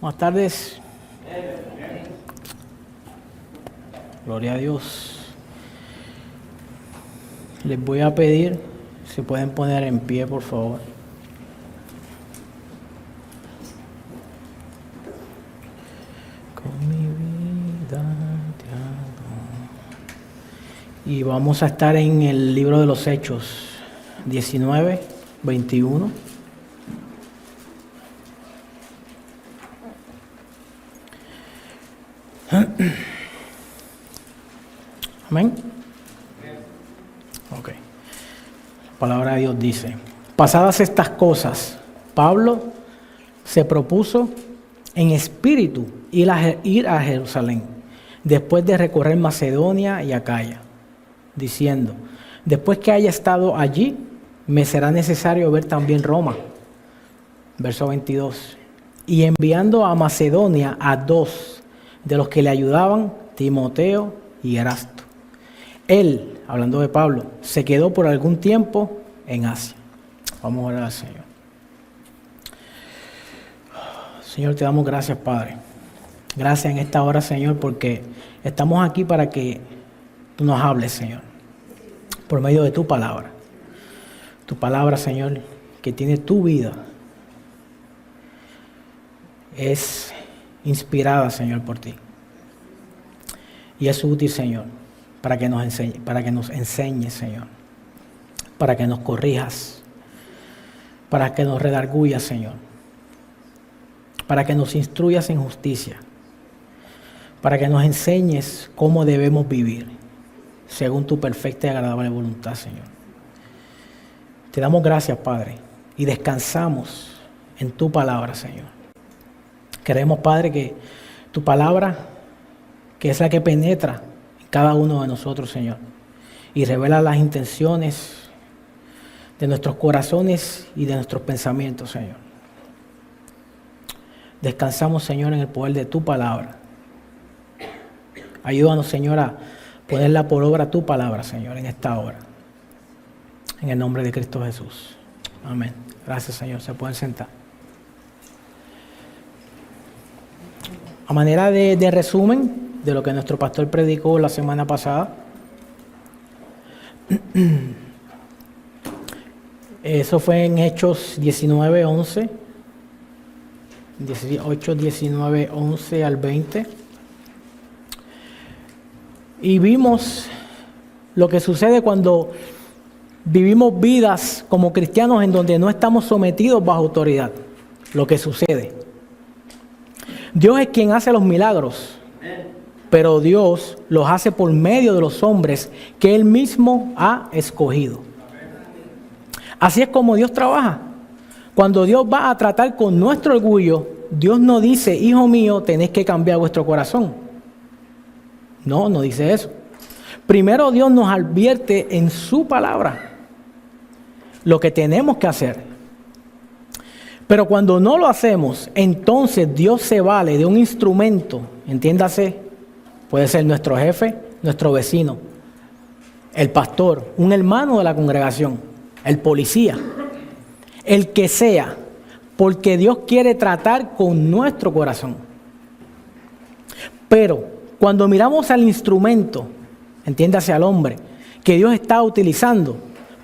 Buenas tardes. Gloria a Dios. Les voy a pedir, si pueden poner en pie, por favor. Con mi vida te adoro. Y vamos a estar en el libro de los Hechos 19, 21. Amén. Ok. La palabra de Dios dice: pasadas estas cosas, Pablo se propuso en espíritu ir a Jerusalén, después de recorrer Macedonia y Acaya, diciendo: después que haya estado allí, me será necesario ver también Roma. Verso 22. Y enviando a Macedonia a dos de los que le ayudaban, Timoteo y Erasto. Él, hablando de Pablo, se quedó por algún tiempo en Asia. Vamos a orar al Señor. Señor, te damos gracias, Padre. Gracias en esta hora, Señor, porque estamos aquí para que tú nos hables, Señor, por medio de tu palabra. Tu palabra, Señor, que tiene tu vida, es inspirada, Señor, por ti. Y es útil, Señor, para que nos enseñes, Señor, para que nos corrijas, para que nos redarguyas, Señor, para que nos instruyas en justicia, para que nos enseñes cómo debemos vivir, según tu perfecta y agradable voluntad, Señor. Te damos gracias, Padre, y descansamos en tu palabra, Señor. Queremos, Padre, que tu palabra, que es la que penetra cada uno de nosotros, Señor, y revela las intenciones de nuestros corazones y de nuestros pensamientos, Señor. Descansamos, Señor, en el poder de tu palabra. Ayúdanos, Señor, a ponerla por obra tu palabra, Señor, en esta hora. En el nombre de Cristo Jesús. Amén. Gracias, Señor. Se pueden sentar. A manera de resumen de lo que nuestro pastor predicó la semana pasada, eso fue en Hechos 19, 11, 18, 19, 11 al 20, y vimos lo que sucede cuando vivimos vidas como cristianos en donde no estamos sometidos bajo autoridad. Lo que sucede. Dios es quien hace los milagros, pero Dios los hace por medio de los hombres que Él mismo ha escogido. Así es como Dios trabaja. Cuando Dios va a tratar con nuestro orgullo, Dios no dice: hijo mío, tenéis que cambiar vuestro corazón. No, no dice eso. Primero Dios nos advierte en su palabra lo que tenemos que hacer. Pero cuando no lo hacemos, entonces Dios se vale de un instrumento, entiéndase. Puede ser nuestro jefe, nuestro vecino, el pastor, un hermano de la congregación, el policía, el que sea, porque Dios quiere tratar con nuestro corazón. Pero cuando miramos al instrumento, entiéndase al hombre, que Dios está utilizando,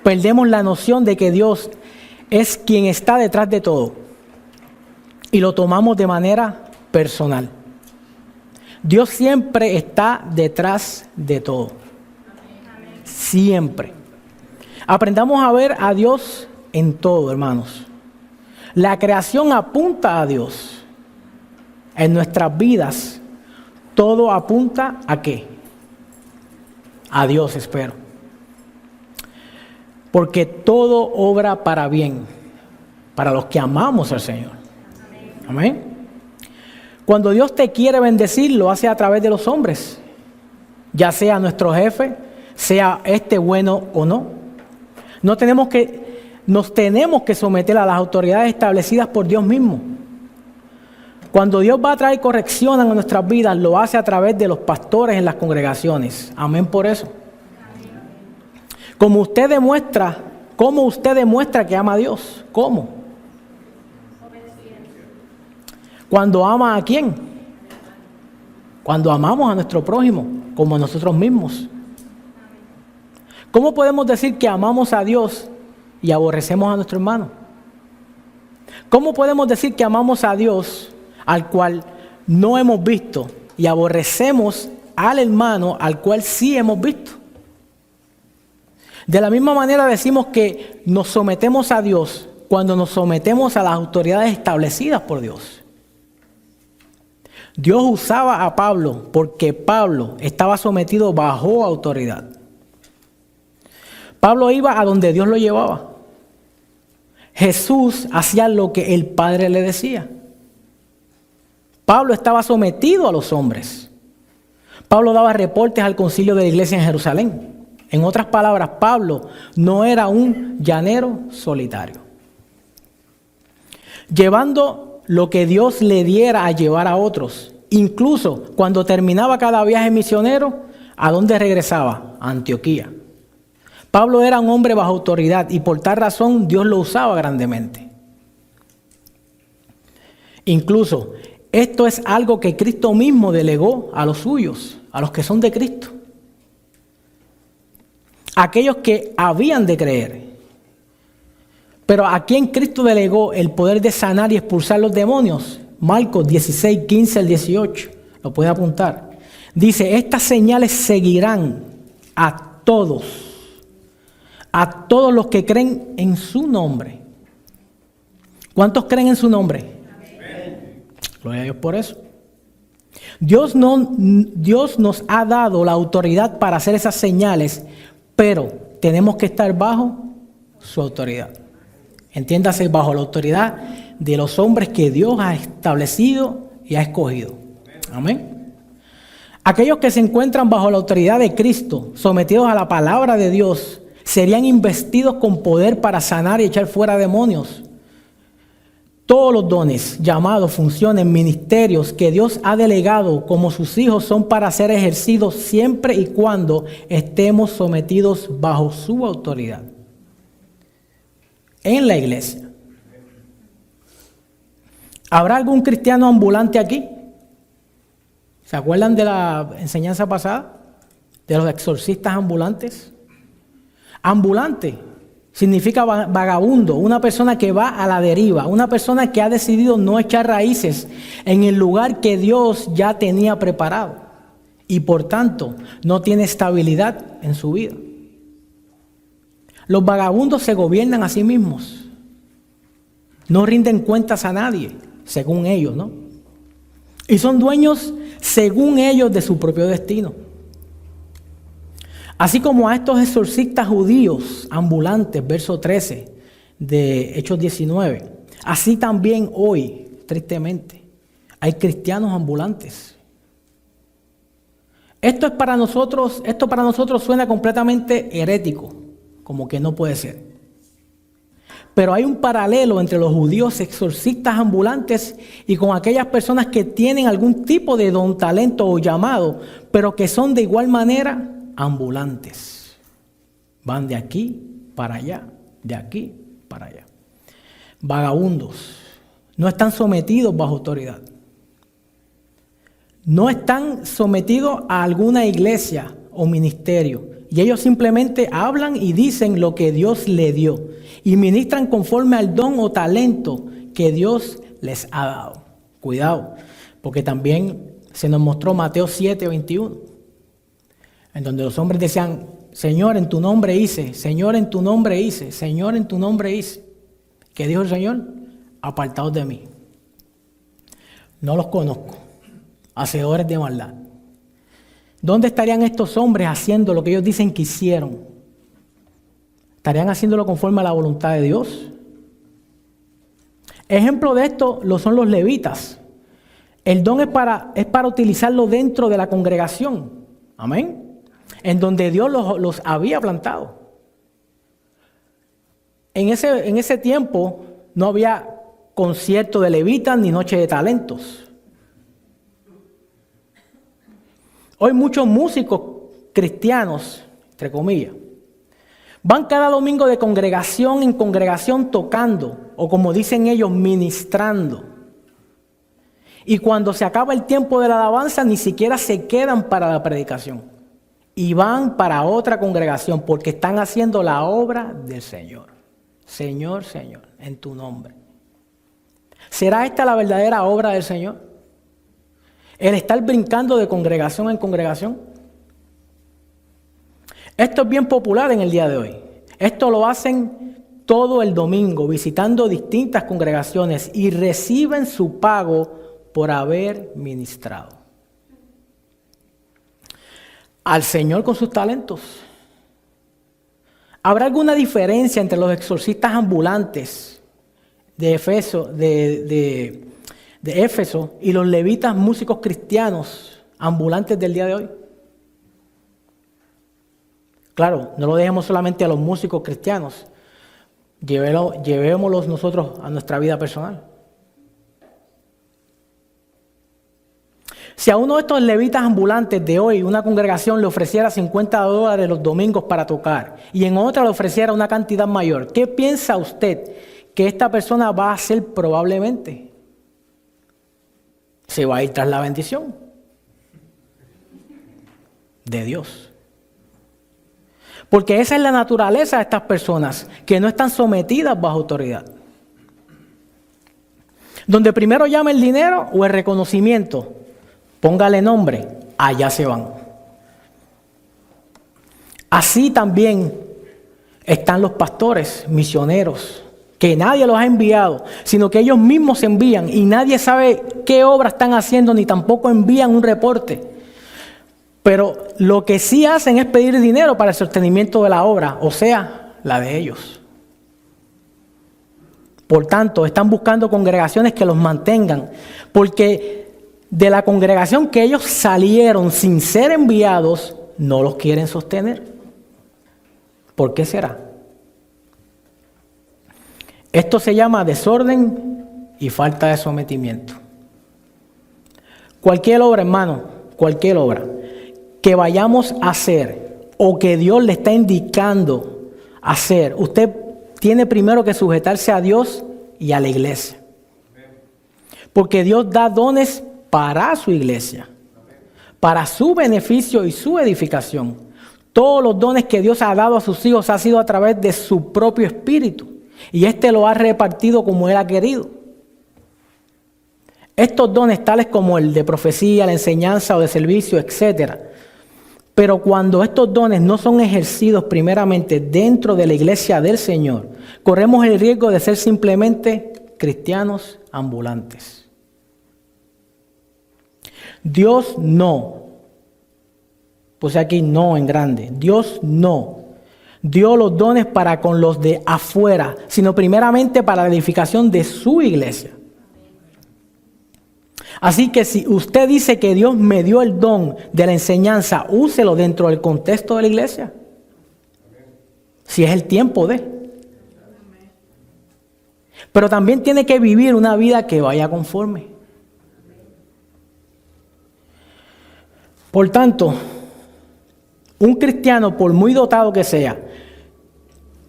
perdemos la noción de que Dios es quien está detrás de todo y lo tomamos de manera personal. Dios siempre está detrás de todo. Siempre. Aprendamos a ver a Dios en todo, hermanos. La creación apunta a Dios. En nuestras vidas, todo apunta ¿a qué? A Dios, espero. Porque todo obra para bien, para los que amamos al Señor. Amén. Cuando Dios te quiere bendecir, lo hace a través de los hombres, ya sea nuestro jefe, sea bueno o no. Nos tenemos que someter a las autoridades establecidas por Dios mismo. Cuando Dios va a traer corrección a nuestras vidas, lo hace a través de los pastores en las congregaciones. Amén por eso. ¿Cómo usted demuestra que ama a Dios? ¿Cómo? ¿Cuando ama a quién? Cuando amamos a nuestro prójimo, como a nosotros mismos. ¿Cómo podemos decir que amamos a Dios y aborrecemos a nuestro hermano? ¿Cómo podemos decir que amamos a Dios al cual no hemos visto y aborrecemos al hermano al cual sí hemos visto? De la misma manera decimos que nos sometemos a Dios cuando nos sometemos a las autoridades establecidas por Dios. Dios usaba a Pablo porque Pablo estaba sometido bajo autoridad. Pablo iba a donde Dios lo llevaba. Jesús hacía lo que el Padre le decía. Pablo estaba sometido a los hombres. Pablo daba reportes al concilio de la iglesia en Jerusalén. En otras palabras, Pablo no era un llanero solitario. Llevando lo que Dios le diera a llevar a otros. Incluso cuando terminaba cada viaje misionero, ¿a dónde regresaba? A Antioquía. Pablo era un hombre bajo autoridad y por tal razón Dios lo usaba grandemente. Incluso esto es algo que Cristo mismo delegó a los suyos, a los que son de Cristo. Aquellos que habían de creer. Pero ¿a quién Cristo delegó el poder de sanar y expulsar los demonios? Marcos 16, 15 al 18. Lo puede apuntar. Dice, estas señales seguirán a todos los que creen en su nombre. ¿Cuántos creen en su nombre? Amén. Gloria a Dios por eso. Dios nos ha dado la autoridad para hacer esas señales, pero tenemos que estar bajo su autoridad. Entiéndase, bajo la autoridad de los hombres que Dios ha establecido y ha escogido. Amén. Aquellos que se encuentran bajo la autoridad de Cristo, sometidos a la palabra de Dios, serían investidos con poder para sanar y echar fuera demonios. Todos los dones, llamados, funciones, ministerios que Dios ha delegado como sus hijos son para ser ejercidos siempre y cuando estemos sometidos bajo su autoridad. En la iglesia. ¿Habrá algún cristiano ambulante aquí? ¿Se acuerdan de la enseñanza pasada? De los exorcistas ambulantes. Ambulante significa vagabundo, una persona que va a la deriva, una persona que ha decidido no echar raíces en el lugar que Dios ya tenía preparado y por tanto no tiene estabilidad en su vida. Los vagabundos se gobiernan a sí mismos, no rinden cuentas a nadie, según ellos, ¿no? Y son dueños, según ellos, de su propio destino. Así como a estos exorcistas judíos ambulantes, verso 13 de Hechos 19, así también hoy, tristemente, hay cristianos ambulantes. Esto para nosotros suena completamente herético, como que no puede ser. Pero hay un paralelo entre los judíos exorcistas ambulantes y con aquellas personas que tienen algún tipo de don, talento o llamado, pero que son de igual manera ambulantes. Van de aquí para allá, de aquí para allá. Vagabundos. No están sometidos bajo autoridad. No están sometidos a alguna iglesia o ministerio. Y ellos simplemente hablan y dicen lo que Dios les dio. Y ministran conforme al don o talento que Dios les ha dado. Cuidado, porque también se nos mostró Mateo 7, 21. En donde los hombres decían, Señor, en tu nombre hice, Señor, en tu nombre hice, Señor, en tu nombre hice. ¿Qué dijo el Señor? Apartaos de mí. No los conozco, hacedores de maldad. ¿Dónde estarían estos hombres haciendo lo que ellos dicen que hicieron? ¿Estarían haciéndolo conforme a la voluntad de Dios? Ejemplo de esto lo son los levitas. El don es para utilizarlo dentro de la congregación. Amén. En donde Dios los había plantado. En ese tiempo no había concierto de levitas ni noche de talentos. Hoy muchos músicos cristianos, entre comillas, van cada domingo de congregación en congregación tocando, o como dicen ellos, ministrando. Y cuando se acaba el tiempo de la alabanza, ni siquiera se quedan para la predicación. Y van para otra congregación porque están haciendo la obra del Señor. Señor, Señor, en tu nombre. ¿Será esta la verdadera obra del Señor? El estar brincando de congregación en congregación. Esto es bien popular en el día de hoy. Esto lo hacen todo el domingo, visitando distintas congregaciones y reciben su pago por haber ministrado. Al Señor con sus talentos. ¿Habrá alguna diferencia entre los exorcistas ambulantes de Éfeso y los levitas músicos cristianos ambulantes del día de hoy? Claro, no lo dejemos solamente a los músicos cristianos, llevémoslos nosotros a nuestra vida personal. Si a uno de estos levitas ambulantes de hoy una congregación le ofreciera $50 los domingos para tocar y en otra le ofreciera una cantidad mayor, ¿qué piensa usted que esta persona va a hacer probablemente? Se va a ir tras la bendición de Dios. Porque esa es la naturaleza de estas personas, que no están sometidas bajo autoridad. Donde primero llama el dinero o el reconocimiento, póngale nombre, allá se van. Así también están los pastores, misioneros, que nadie los ha enviado, sino que ellos mismos se envían y nadie sabe qué obra están haciendo ni tampoco envían un reporte. Pero lo que sí hacen es pedir dinero para el sostenimiento de la obra, o sea, la de ellos. Por tanto, están buscando congregaciones que los mantengan, porque de la congregación que ellos salieron sin ser enviados, no los quieren sostener. ¿Por qué será? Esto se llama desorden y falta de sometimiento. Cualquier obra, hermano, cualquier obra que vayamos a hacer o que Dios le está indicando hacer, usted tiene primero que sujetarse a Dios y a la iglesia. Porque Dios da dones para su iglesia, para su beneficio y su edificación. Todos los dones que Dios ha dado a sus hijos ha sido a través de su propio espíritu. Y éste lo ha repartido como Él ha querido. Estos dones tales como el de profecía, la enseñanza o de servicio, etc. Pero cuando estos dones no son ejercidos primeramente dentro de la iglesia del Señor, corremos el riesgo de ser simplemente cristianos ambulantes. Dios no, puse aquí no en grande, Dios no dio los dones para con los de afuera, sino primeramente para la edificación de su iglesia. Así que si usted dice que Dios me dio el don de la enseñanza, úselo dentro del contexto de la iglesia. Si es el tiempo de. Pero también tiene que vivir una vida que vaya conforme. Por tanto, un cristiano, por muy dotado que sea,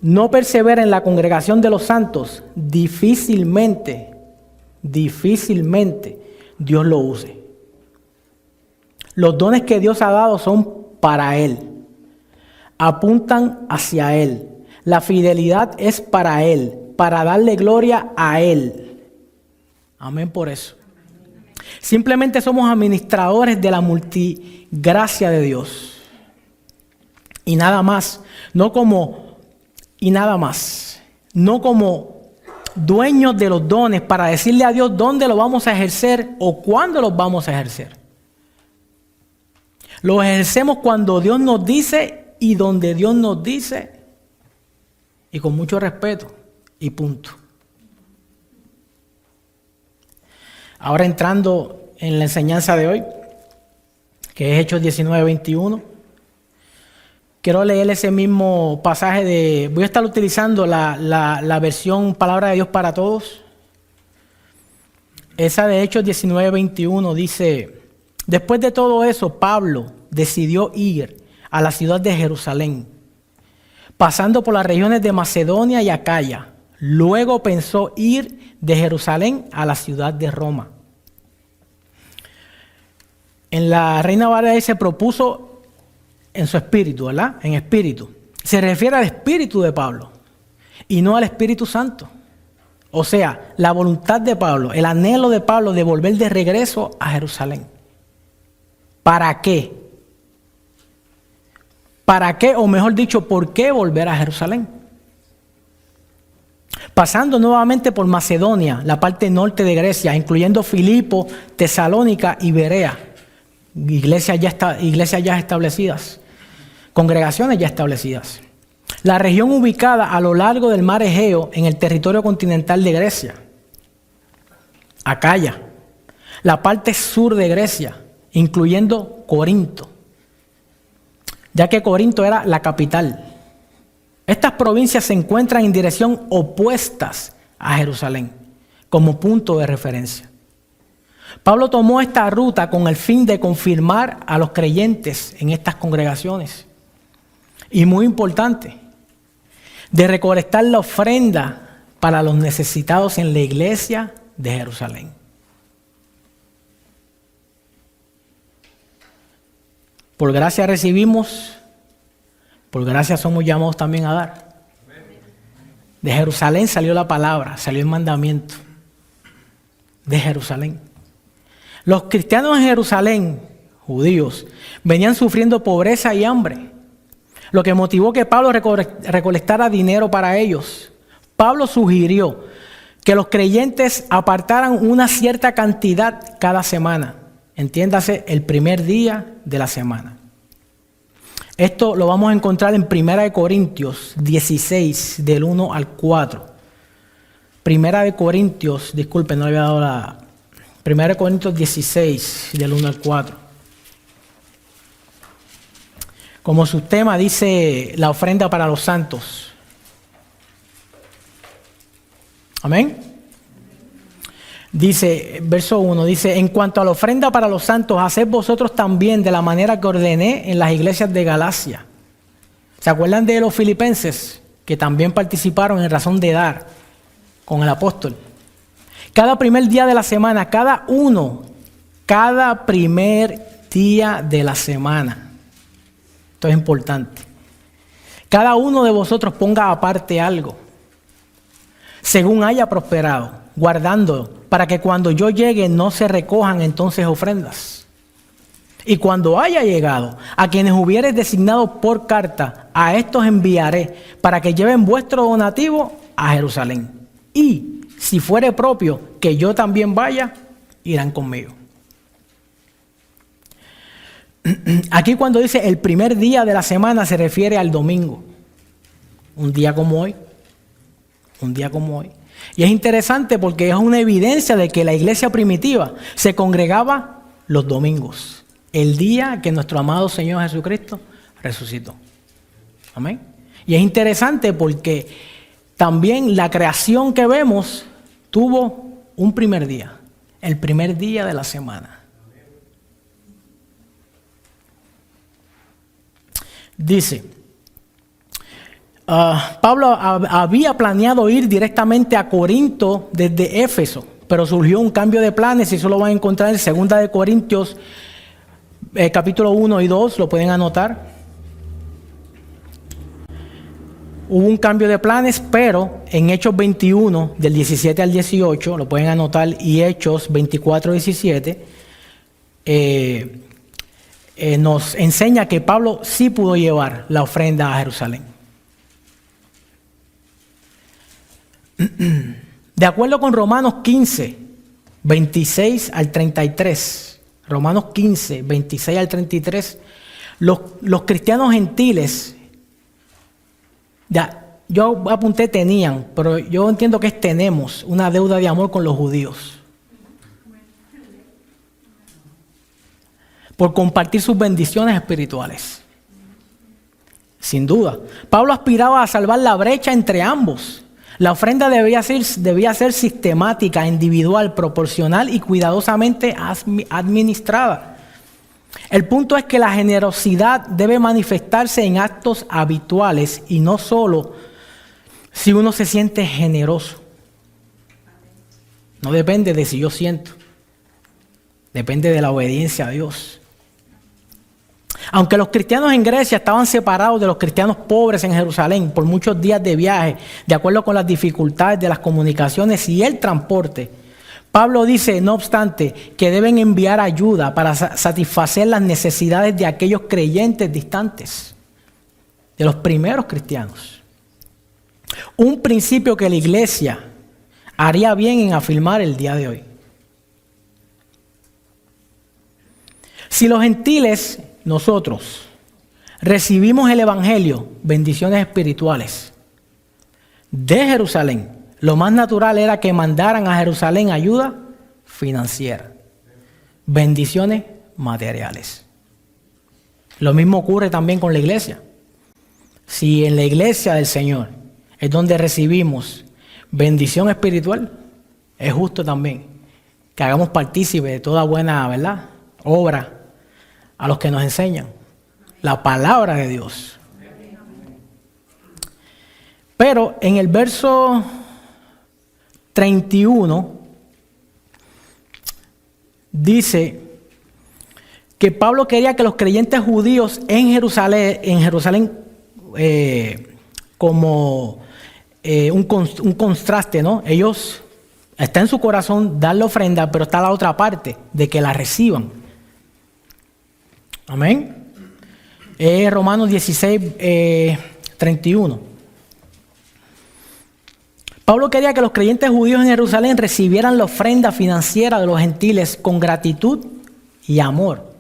no persevera en la congregación de los santos, difícilmente Dios lo use. Los dones que Dios ha dado son para Él. Apuntan hacia Él. La fidelidad es para Él, para darle gloria a Él. Amén por eso. Simplemente somos administradores de la multigracia de Dios. Y nada más. No como dueños de los dones para decirle a Dios dónde lo vamos a ejercer o cuándo los vamos a ejercer. Los ejercemos cuando Dios nos dice y donde Dios nos dice y con mucho respeto y punto. Ahora entrando en la enseñanza de hoy, que es Hechos 19:21. Quiero leer ese mismo pasaje voy a estar utilizando la versión Palabra de Dios para Todos. Esa de Hechos 19:21 dice: después de todo eso, Pablo decidió ir a la ciudad de Jerusalén, pasando por las regiones de Macedonia y Acaya. Luego pensó ir de Jerusalén a la ciudad de Roma. En la Reina Valera se propuso en su espíritu, ¿verdad? En espíritu. Se refiere al espíritu de Pablo y no al Espíritu Santo. O sea, la voluntad de Pablo, el anhelo de Pablo de volver de regreso a Jerusalén. ¿Para qué? ¿Para qué? O mejor dicho, ¿por qué volver a Jerusalén? Pasando nuevamente por Macedonia, la parte norte de Grecia, incluyendo Filipo, Tesalónica y Berea. Iglesias ya establecidas, congregaciones ya establecidas. La región ubicada a lo largo del mar Egeo en el territorio continental de Grecia. Acaya, la parte sur de Grecia, incluyendo Corinto, ya que Corinto era la capital. Estas provincias se encuentran en dirección opuestas a Jerusalén, como punto de referencia. Pablo tomó esta ruta con el fin de confirmar a los creyentes en estas congregaciones. Y muy importante, de recolectar la ofrenda para los necesitados en la iglesia de Jerusalén. Por gracia recibimos, por gracia somos llamados también a dar. De Jerusalén salió la palabra, salió el mandamiento. De Jerusalén. Los cristianos en Jerusalén, judíos, venían sufriendo pobreza y hambre, lo que motivó que Pablo recolectara dinero para ellos. Pablo sugirió que los creyentes apartaran una cierta cantidad cada semana, entiéndase, el primer día de la semana. Esto lo vamos a encontrar en 1 Corintios 16, del 1 al 4. 1 Corintios 16, del 1 al 4. Como su tema dice, la ofrenda para los santos. Amén. Dice, verso 1, dice, en cuanto a la ofrenda para los santos, haced vosotros también de la manera que ordené en las iglesias de Galacia. ¿Se acuerdan de los filipenses que también participaron en razón de dar con el apóstol? Cada primer día de la semana, cada primer día de la semana. Esto es importante. Cada uno de vosotros ponga aparte algo, según haya prosperado, guardándolo, para que cuando yo llegue no se recojan entonces ofrendas. Y cuando haya llegado, a quienes hubieres designado por carta, a estos enviaré, para que lleven vuestro donativo a Jerusalén. Y si fuere propio que yo también vaya, irán conmigo. Aquí cuando dice el primer día de la semana se refiere al domingo. Un día como hoy. Un día como hoy. Y es interesante porque es una evidencia de que la iglesia primitiva se congregaba los domingos. El día que nuestro amado Señor Jesucristo resucitó. Amén. Y es interesante porque también la creación que vemos tuvo un primer día. El primer día de la semana. Dice, Pablo había planeado ir directamente a Corinto desde Éfeso, pero surgió un cambio de planes y eso lo van a encontrar en 2 Corintios capítulo 1 y 2, lo pueden anotar. Hubo un cambio de planes, pero en Hechos 21, del 17 al 18, lo pueden anotar, y Hechos 24, 17, nos enseña que Pablo sí pudo llevar la ofrenda a Jerusalén. De acuerdo con Romanos 15, 26 al 33, Romanos 15, 26 al 33, los cristianos gentiles, yo apunté tenían, pero yo entiendo que tenemos una deuda de amor con los judíos. Por compartir sus bendiciones espirituales. Sin duda. Pablo aspiraba a salvar la brecha entre ambos. La ofrenda debía ser sistemática, individual, proporcional y cuidadosamente administrada. El punto es que la generosidad debe manifestarse en actos habituales y no solo si uno se siente generoso. No depende de si yo siento. Depende de la obediencia a Dios. Aunque los cristianos en Grecia estaban separados de los cristianos pobres en Jerusalén por muchos días de viaje, de acuerdo con las dificultades de las comunicaciones y el transporte, Pablo dice, no obstante, que deben enviar ayuda para satisfacer las necesidades de aquellos creyentes distantes, de los primeros cristianos. Un principio que la iglesia haría bien en afirmar el día de hoy. Si los gentiles, nosotros, recibimos el evangelio, bendiciones espirituales, de Jerusalén, lo más natural era que mandaran a Jerusalén ayuda financiera, bendiciones materiales. Lo mismo ocurre también con la iglesia. Si en la iglesia del Señor es donde recibimos bendición espiritual, es justo también que hagamos partícipe de toda buena, ¿verdad?, obra a los que nos enseñan la palabra de Dios. Pero en el verso 31 dice que Pablo quería que los creyentes judíos en Jerusalén como un contraste, ¿no? Ellos, está en su corazón dar la ofrenda, pero está la otra parte, de que la reciban. Amén. Romanos 16, 31. Pablo quería que los creyentes judíos en Jerusalén recibieran la ofrenda financiera de los gentiles con gratitud y amor,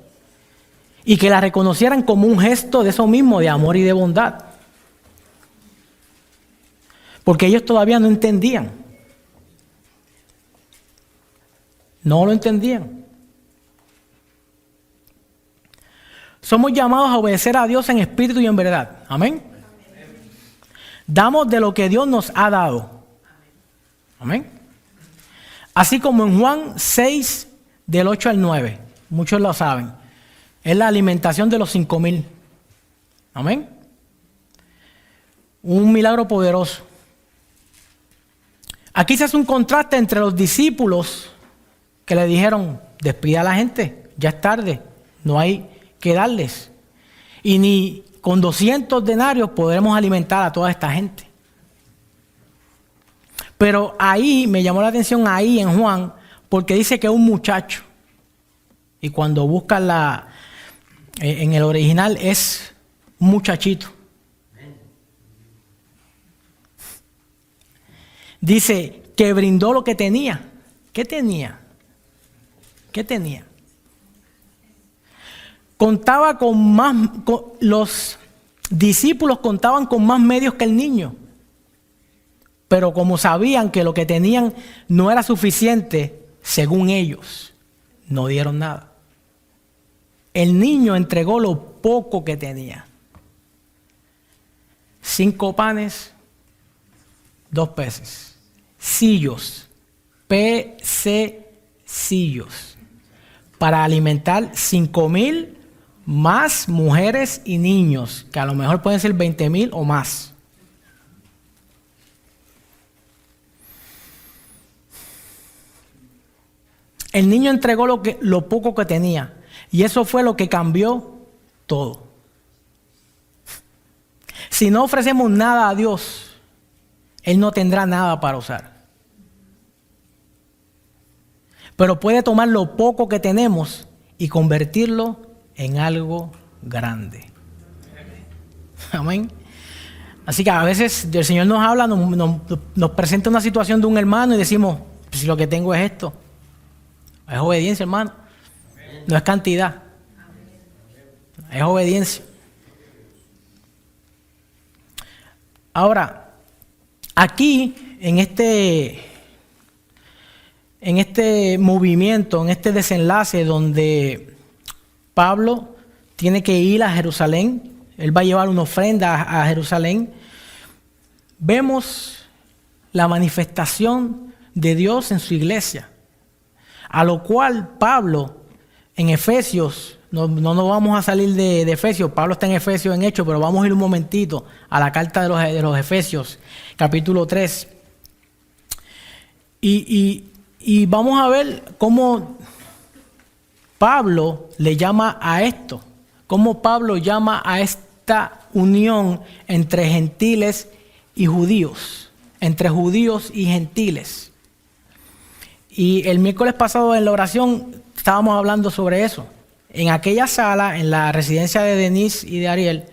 y que la reconocieran como un gesto de eso mismo, de amor y de bondad. Porque ellos todavía no entendían. No lo entendían. Somos llamados a obedecer a Dios en espíritu y en verdad. Amén. Damos de lo que Dios nos ha dado. Amén. Así como en Juan 6, del 8 al 9. Muchos lo saben. Es la alimentación de los 5,000. Amén. Un milagro poderoso. Aquí se hace un contraste entre los discípulos que le dijeron, despida a la gente, ya es tarde, no hay que darles. Y ni con 200 denarios podremos alimentar a toda esta gente. Pero ahí me llamó la atención, ahí en Juan, porque dice que es un muchacho. Y cuando buscan en el original es un muchachito. Dice que brindó lo que tenía. ¿Qué tenía? ¿Qué tenía? Los discípulos contaban con más medios que el niño. Pero como sabían que lo que tenían no era suficiente, según ellos, no dieron nada. El niño entregó lo poco que tenía. 5 panes, 2 peces. Sillos, pececillos, para alimentar 5,000 más mujeres y niños, que a lo mejor pueden ser 20,000 o más. El niño entregó lo poco que tenía, y eso fue lo que cambió todo. Si no ofrecemos nada a Dios, Él no tendrá nada para usar. Pero puede tomar lo poco que tenemos y convertirlo en algo grande. Amén. Así que a veces el Señor nos habla, nos presenta una situación de un hermano y decimos, pues si lo que tengo es esto. Es obediencia, hermano. No es cantidad. Es obediencia. Ahora, aquí, en este movimiento, en este desenlace donde Pablo tiene que ir a Jerusalén, él va a llevar una ofrenda a Jerusalén, vemos la manifestación de Dios en su iglesia, a lo cual Pablo en Efesios, no nos vamos a salir de Efesios, Pablo está en Efesios en Hechos, pero vamos a ir un momentito a la carta de los Efesios, capítulo 3, y vamos a ver cómo Pablo le llama a esto. ¿Cómo Pablo llama a esta unión entre gentiles y judíos? Entre judíos y gentiles. Y el miércoles pasado en la oración estábamos hablando sobre eso. En aquella sala, en la residencia de Denise y de Ariel,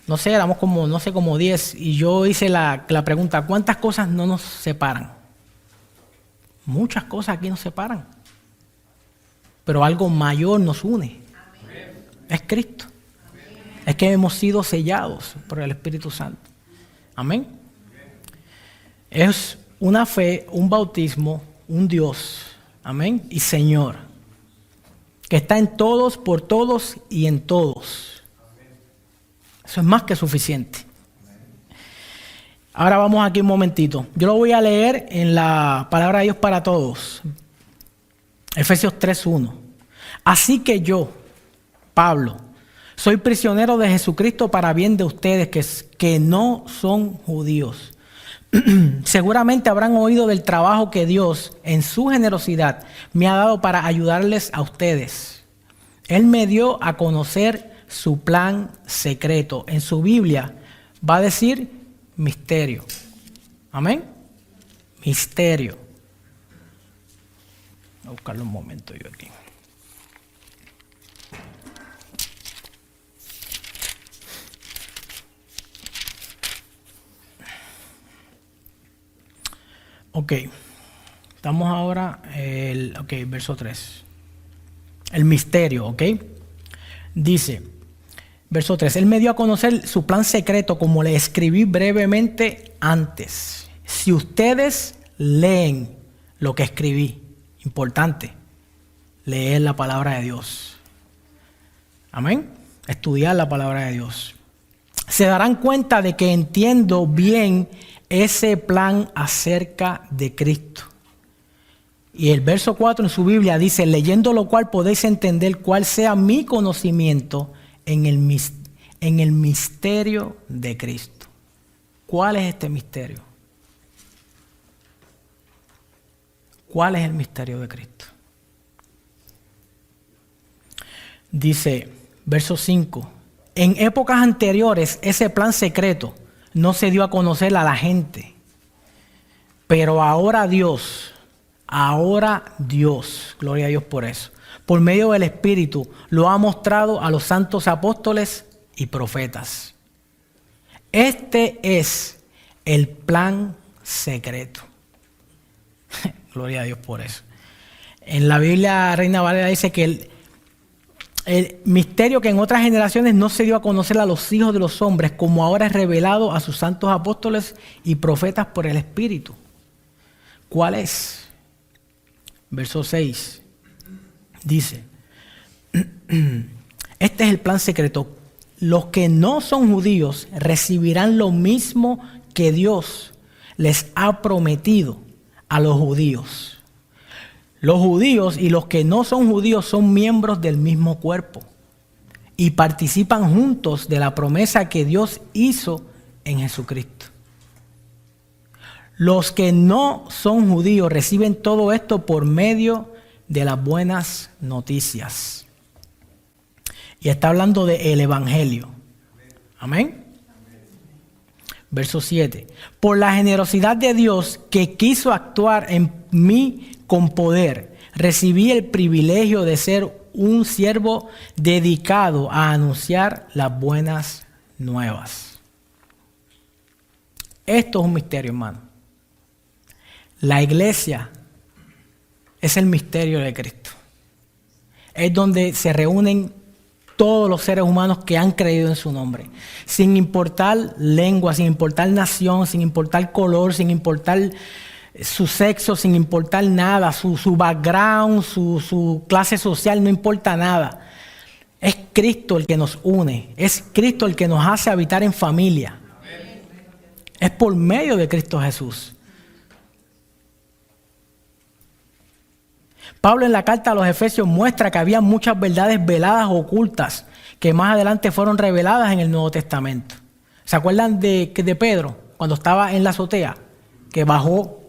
no sé, éramos como 10, y yo hice la pregunta, ¿cuántas cosas no nos separan? Muchas cosas aquí nos separan, pero algo mayor nos une. Amén. Es Cristo. Amén. Es que hemos sido sellados por el Espíritu Santo. Amén. Es una fe, un bautismo, un Dios, amén, y Señor, que está en todos, por todos y en todos. Eso es más que suficiente. Ahora vamos aquí un momentito. Yo lo voy a leer en la palabra de Dios para todos. Efesios 3:1. Así que yo, Pablo, soy prisionero de Jesucristo para bien de ustedes que no son judíos. Seguramente habrán oído del trabajo que Dios, en su generosidad, me ha dado para ayudarles a ustedes. Él me dio a conocer su plan secreto. En su Biblia va a decir misterio. Amén. Misterio. Voy a buscarlo un momento yo aquí. Ok. Estamos ahora, verso 3. El misterio, ok. Dice, verso 3, Él me dio a conocer su plan secreto como le escribí brevemente antes. Si ustedes leen lo que escribí, importante, leer la palabra de Dios. Amén. Estudiar la palabra de Dios. Se darán cuenta de que entiendo bien ese plan acerca de Cristo. Y el verso 4 en su Biblia dice, leyendo lo cual podéis entender cuál sea mi conocimiento en el misterio de Cristo. ¿Cuál es este misterio? ¿Cuál es el misterio de Cristo? Dice, verso 5, en épocas anteriores ese plan secreto no se dio a conocer a la gente, pero ahora Dios, gloria a Dios por eso, por medio del Espíritu, lo ha mostrado a los santos apóstoles y profetas. Este es el plan secreto. Gloria a Dios por eso. En la Biblia Reina Valera dice que el misterio que en otras generaciones no se dio a conocer a los hijos de los hombres, como ahora es revelado a sus santos apóstoles y profetas por el Espíritu. ¿Cuál es? Verso 6 dice, este es el plan secreto. Los que no son judíos recibirán lo mismo que Dios les ha prometido a los judíos. Los judíos y los que no son judíos son miembros del mismo cuerpo y participan juntos de la promesa que Dios hizo en Jesucristo. Los que no son judíos reciben todo esto por medio de las buenas noticias. Y está hablando del Evangelio. Amén. Verso 7. Por la generosidad de Dios que quiso actuar en mí con poder, recibí el privilegio de ser un siervo dedicado a anunciar las buenas nuevas. Esto es un misterio, hermano. La iglesia es el misterio de Cristo. Es donde se reúnen todos los seres humanos que han creído en su nombre. Sin importar lengua, sin importar nación, sin importar color, sin importar su sexo, sin importar nada, su background, su clase social, no importa nada. Es Cristo el que nos une. Es Cristo el que nos hace habitar en familia. Es por medio de Cristo Jesús. Pablo en la carta a los Efesios muestra que había muchas verdades veladas o ocultas que más adelante fueron reveladas en el Nuevo Testamento. ¿Se acuerdan de Pedro cuando estaba en la azotea? Que bajó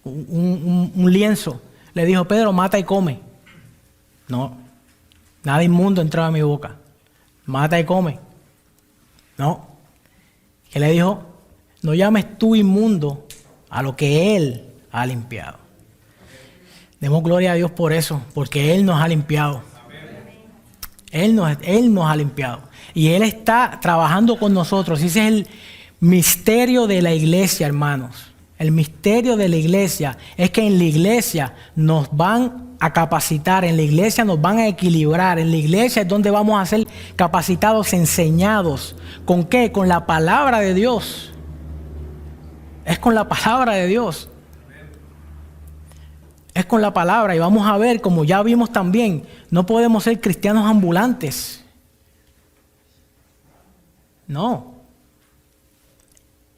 un lienzo. Le dijo, Pedro, mata y come. No. Nada inmundo entraba a mi boca. Mata y come. No. Él le dijo, no llames tú inmundo a lo que Él ha limpiado. Demos gloria a Dios por eso, porque Él nos ha limpiado. Él nos ha limpiado. Y Él está trabajando con nosotros. Ese es el misterio de la iglesia, hermanos. El misterio de la iglesia es que en la iglesia nos van a capacitar, en la iglesia nos van a equilibrar, en la iglesia es donde vamos a ser capacitados, enseñados. ¿Con qué? Con la palabra de Dios. Es con la palabra de Dios. Es con la palabra y vamos a ver, como ya vimos también, no podemos ser cristianos ambulantes. No.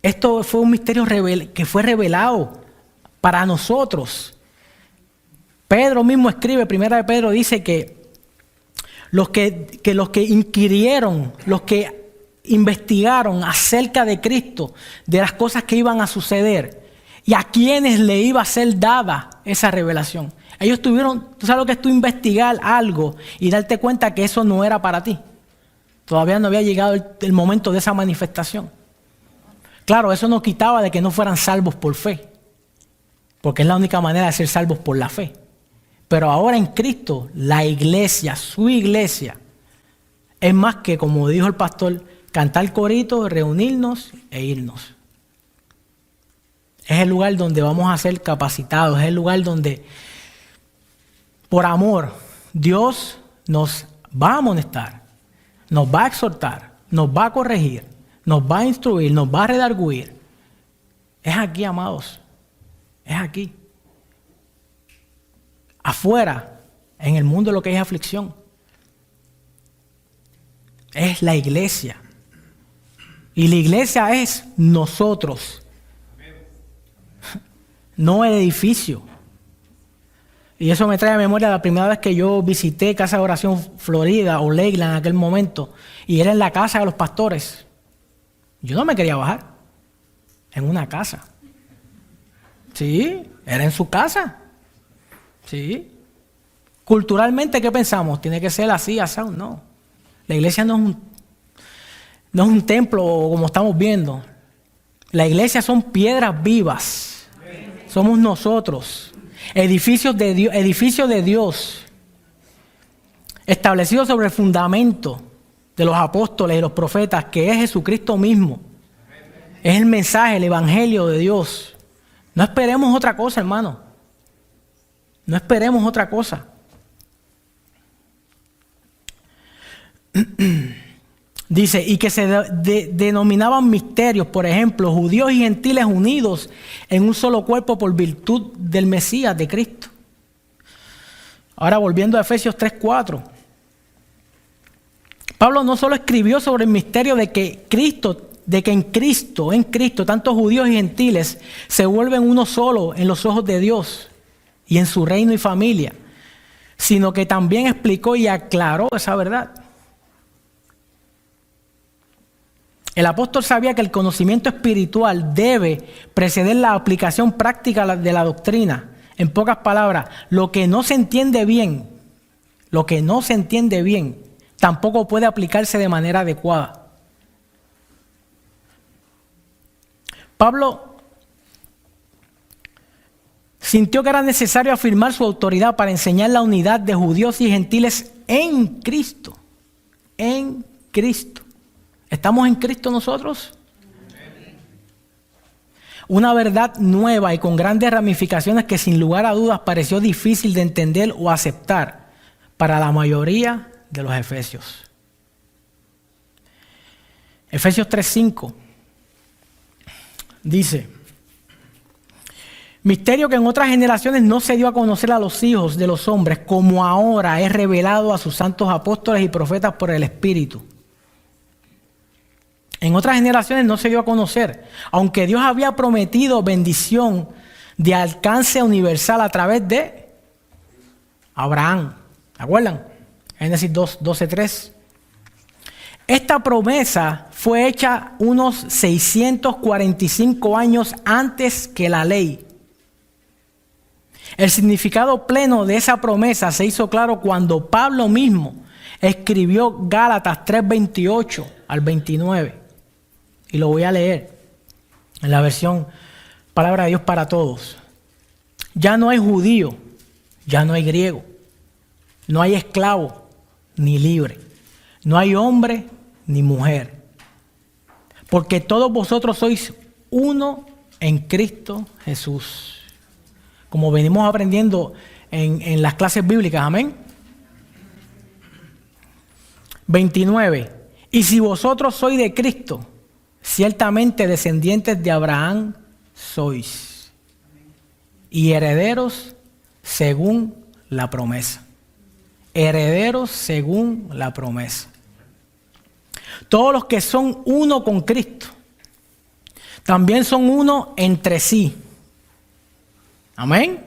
Esto fue un misterio que fue revelado para nosotros. Pedro mismo escribe, primera de Pedro dice que los que inquirieron, los que investigaron acerca de Cristo, de las cosas que iban a suceder y a quienes le iba a ser dada esa revelación. Ellos tuvieron, tú sabes lo que es tú investigar algo y darte cuenta que eso no era para ti. Todavía no había llegado el momento de esa manifestación. Claro, eso no quitaba de que no fueran salvos por fe, porque es la única manera de ser salvos por la fe. Pero ahora en Cristo, la iglesia, su iglesia, es más que, como dijo el pastor, cantar corito, reunirnos e irnos. Es el lugar donde vamos a ser capacitados, es el lugar donde, por amor, Dios nos va a amonestar, nos va a exhortar, nos va a corregir, nos va a instruir, nos va a redarguir. Es aquí, amados. Es aquí. Afuera, en el mundo lo que hay aflicción. Es la iglesia. Y la iglesia es nosotros. No el edificio. Y eso me trae a memoria la primera vez que yo visité Casa de Oración Florida o Leyland en aquel momento. Y era en la casa de los pastores. Yo no me quería bajar en una casa. Sí, era en su casa. Sí. Culturalmente, ¿qué pensamos? Tiene que ser así, asado. No. La iglesia no es un templo como estamos viendo. La iglesia son piedras vivas. Somos nosotros. Edificios de Dios. Establecidos sobre el fundamento de los apóstoles y los profetas, que es Jesucristo mismo. Es el mensaje, el evangelio de Dios. No esperemos otra cosa, hermano. No esperemos otra cosa. Dice, y que se denominaban misterios, por ejemplo, judíos y gentiles unidos en un solo cuerpo por virtud del Mesías, de Cristo. Ahora volviendo a Efesios 3:4. Pablo no solo escribió sobre el misterio de que en Cristo, tanto judíos y gentiles se vuelven uno solo en los ojos de Dios y en su reino y familia, sino que también explicó y aclaró esa verdad. El apóstol sabía que el conocimiento espiritual debe preceder la aplicación práctica de la doctrina. En pocas palabras, lo que no se entiende bien, tampoco puede aplicarse de manera adecuada. Pablo sintió que era necesario afirmar su autoridad para enseñar la unidad de judíos y gentiles en Cristo. En Cristo. ¿Estamos en Cristo nosotros? Una verdad nueva y con grandes ramificaciones que sin lugar a dudas pareció difícil de entender o aceptar para la mayoría de los efesios. Efesios 3:5 dice: misterio que en otras generaciones no se dio a conocer a los hijos de los hombres, como ahora es revelado a sus santos apóstoles y profetas por el Espíritu. En otras generaciones no se dio a conocer, aunque Dios había prometido bendición de alcance universal a través de Abraham. ¿Se acuerdan? Génesis 12:3. Esta promesa fue hecha unos 645 años antes que la ley. El significado pleno de esa promesa se hizo claro cuando Pablo mismo escribió Gálatas 3:28 al 29. Y lo voy a leer en la versión Palabra de Dios para Todos. Ya no hay judío, ya no hay griego, no hay esclavo ni libre, no hay hombre ni mujer, porque todos vosotros sois uno en Cristo Jesús. Como venimos aprendiendo en las clases bíblicas, amén. 29. Y si vosotros sois de Cristo, ciertamente descendientes de Abraham sois, y herederos según la promesa. Herederos según la promesa. Todos los que son uno con Cristo, también son uno entre sí. Amén.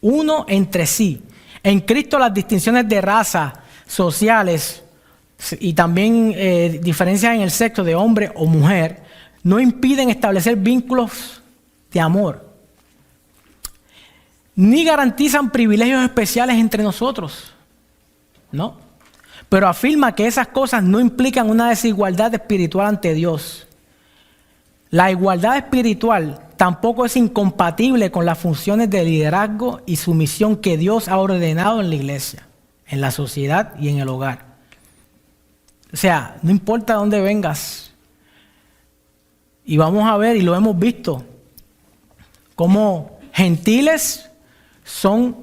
Uno entre sí. En Cristo las distinciones de raza, sociales y también diferencias en el sexo de hombre o mujer no impiden establecer vínculos de amor, ni garantizan privilegios especiales entre nosotros, ¿no? Pero afirma que esas cosas no implican una desigualdad espiritual ante Dios. La igualdad espiritual tampoco es incompatible con las funciones de liderazgo y sumisión que Dios ha ordenado en la iglesia, en la sociedad y en el hogar. O sea, no importa dónde vengas. Y vamos a ver, y lo hemos visto, cómo gentiles son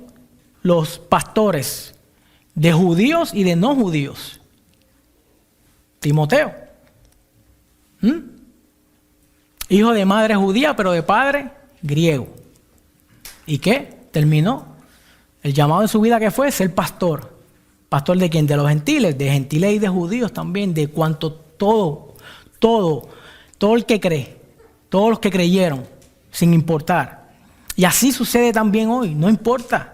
los pastores de judíos y de no judíos. Timoteo. Hijo de madre judía, pero de padre griego. ¿Y qué? Terminó. El llamado en su vida que fue ser pastor. ¿Pastor de quién? De los gentiles. De gentiles y de judíos también. De cuanto todo el que cree. Todos los que creyeron, sin importar. Y así sucede también hoy. No importa.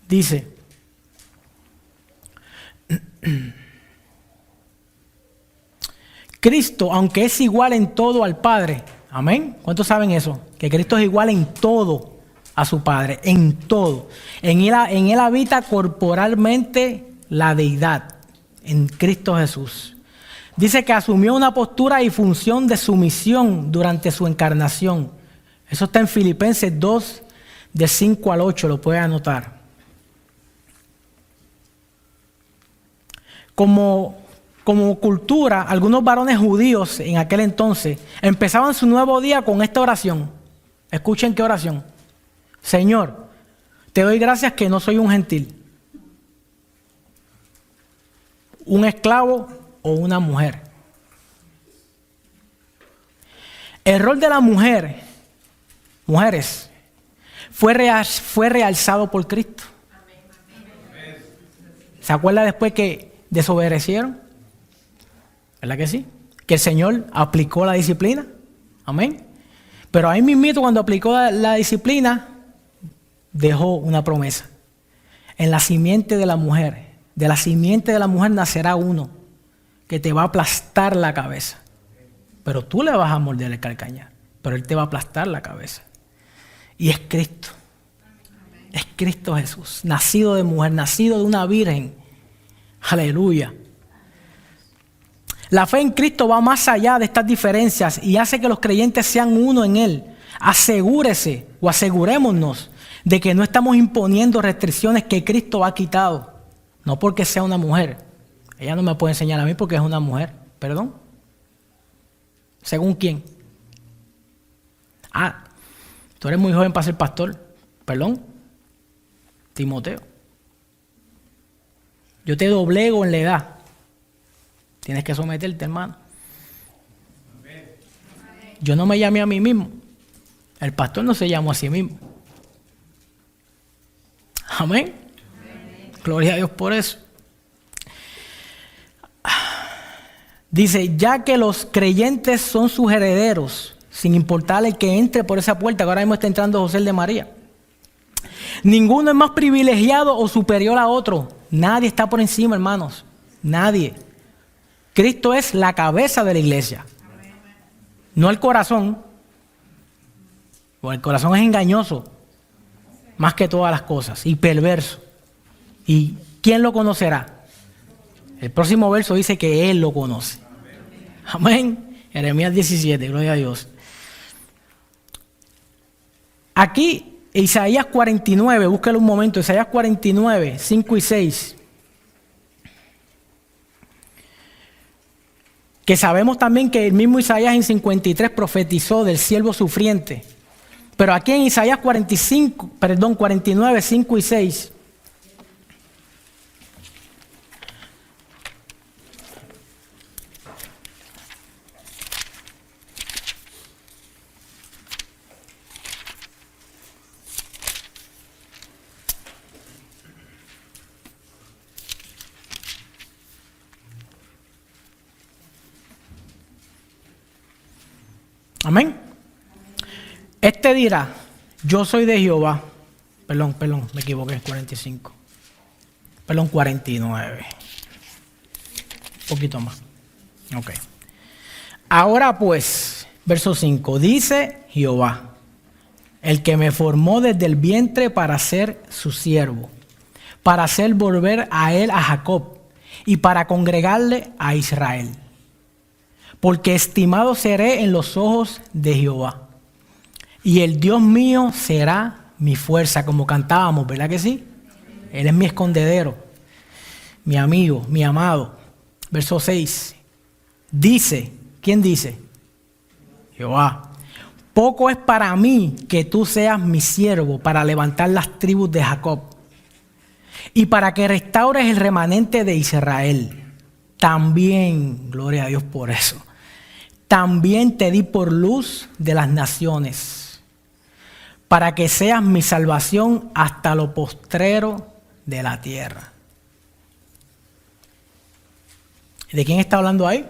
Dice, Cristo, aunque es igual en todo al Padre, amén. ¿Cuántos saben eso? Que Cristo es igual en todo a su Padre, en todo. En él habita corporalmente la deidad, en Cristo Jesús. Dice que asumió una postura y función de sumisión durante su encarnación. Eso está en Filipenses 2, de 5 al 8, lo puede anotar. Como cultura, algunos varones judíos en aquel entonces empezaban su nuevo día con esta oración. Escuchen qué oración. Señor, te doy gracias que no soy un gentil, un esclavo o una mujer. El rol de la mujeres, fue realzado por Cristo. ¿Se acuerda después que desobedecieron? ¿Verdad que sí? Que el Señor aplicó la disciplina. Amén. Pero ahí mismito, cuando aplicó la disciplina, dejó una promesa. En la simiente de la mujer, nacerá uno que te va a aplastar la cabeza. Pero tú le vas a morder el calcañar, pero él te va a aplastar la cabeza. Y es Cristo. Es Cristo Jesús, nacido de mujer, nacido de una virgen. Aleluya. La fe en Cristo va más allá de estas diferencias y hace que los creyentes sean uno en Él. Asegúrese o asegurémonos de que no estamos imponiendo restricciones que Cristo ha quitado. No porque sea una mujer. Ella no me puede enseñar a mí porque es una mujer. ¿Perdón? ¿Según quién? Tú eres muy joven para ser pastor. ¿Perdón? Timoteo. Yo te doblego en la edad. Tienes que someterte, hermano. Yo no me llamé a mí mismo. El pastor no se llamó a sí mismo. Amén. Gloria a Dios por eso. Dice, ya que los creyentes son sus herederos, sin importar el que entre por esa puerta, que ahora mismo está entrando José el de María. Ninguno es más privilegiado o superior a otro. Nadie está por encima, hermanos. Nadie. Cristo es la cabeza de la iglesia. No el corazón. Porque el corazón es engañoso, más que todas las cosas, y perverso. ¿Y quién lo conocerá? El próximo verso dice que Él lo conoce. Amén. Jeremías 17, gloria a Dios. Aquí, Isaías 49, búsquelo un momento, Isaías 49, 5 y 6. Que sabemos también que el mismo Isaías en 53 profetizó del siervo sufriente. Pero aquí en Isaías 49, 5 y 6. Amén. Este dirá, yo soy de Jehová. Perdón, me equivoqué, 45. Perdón, 49. Un poquito más. Ok. Ahora pues, verso 5, dice Jehová, el que me formó desde el vientre para ser su siervo, para hacer volver a él a Jacob y para congregarle a Israel. Porque estimado seré en los ojos de Jehová. Y el Dios mío será mi fuerza, como cantábamos, ¿verdad que sí? Él es mi escondedero, mi amigo, mi amado. Verso 6. Dice, ¿quién dice? Jehová. Poco es para mí que tú seas mi siervo para levantar las tribus de Jacob y para que restaures el remanente de Israel. También, gloria a Dios por eso, también te di por luz de las naciones, para que seas mi salvación hasta lo postrero de la tierra. ¿De quién está hablando ahí?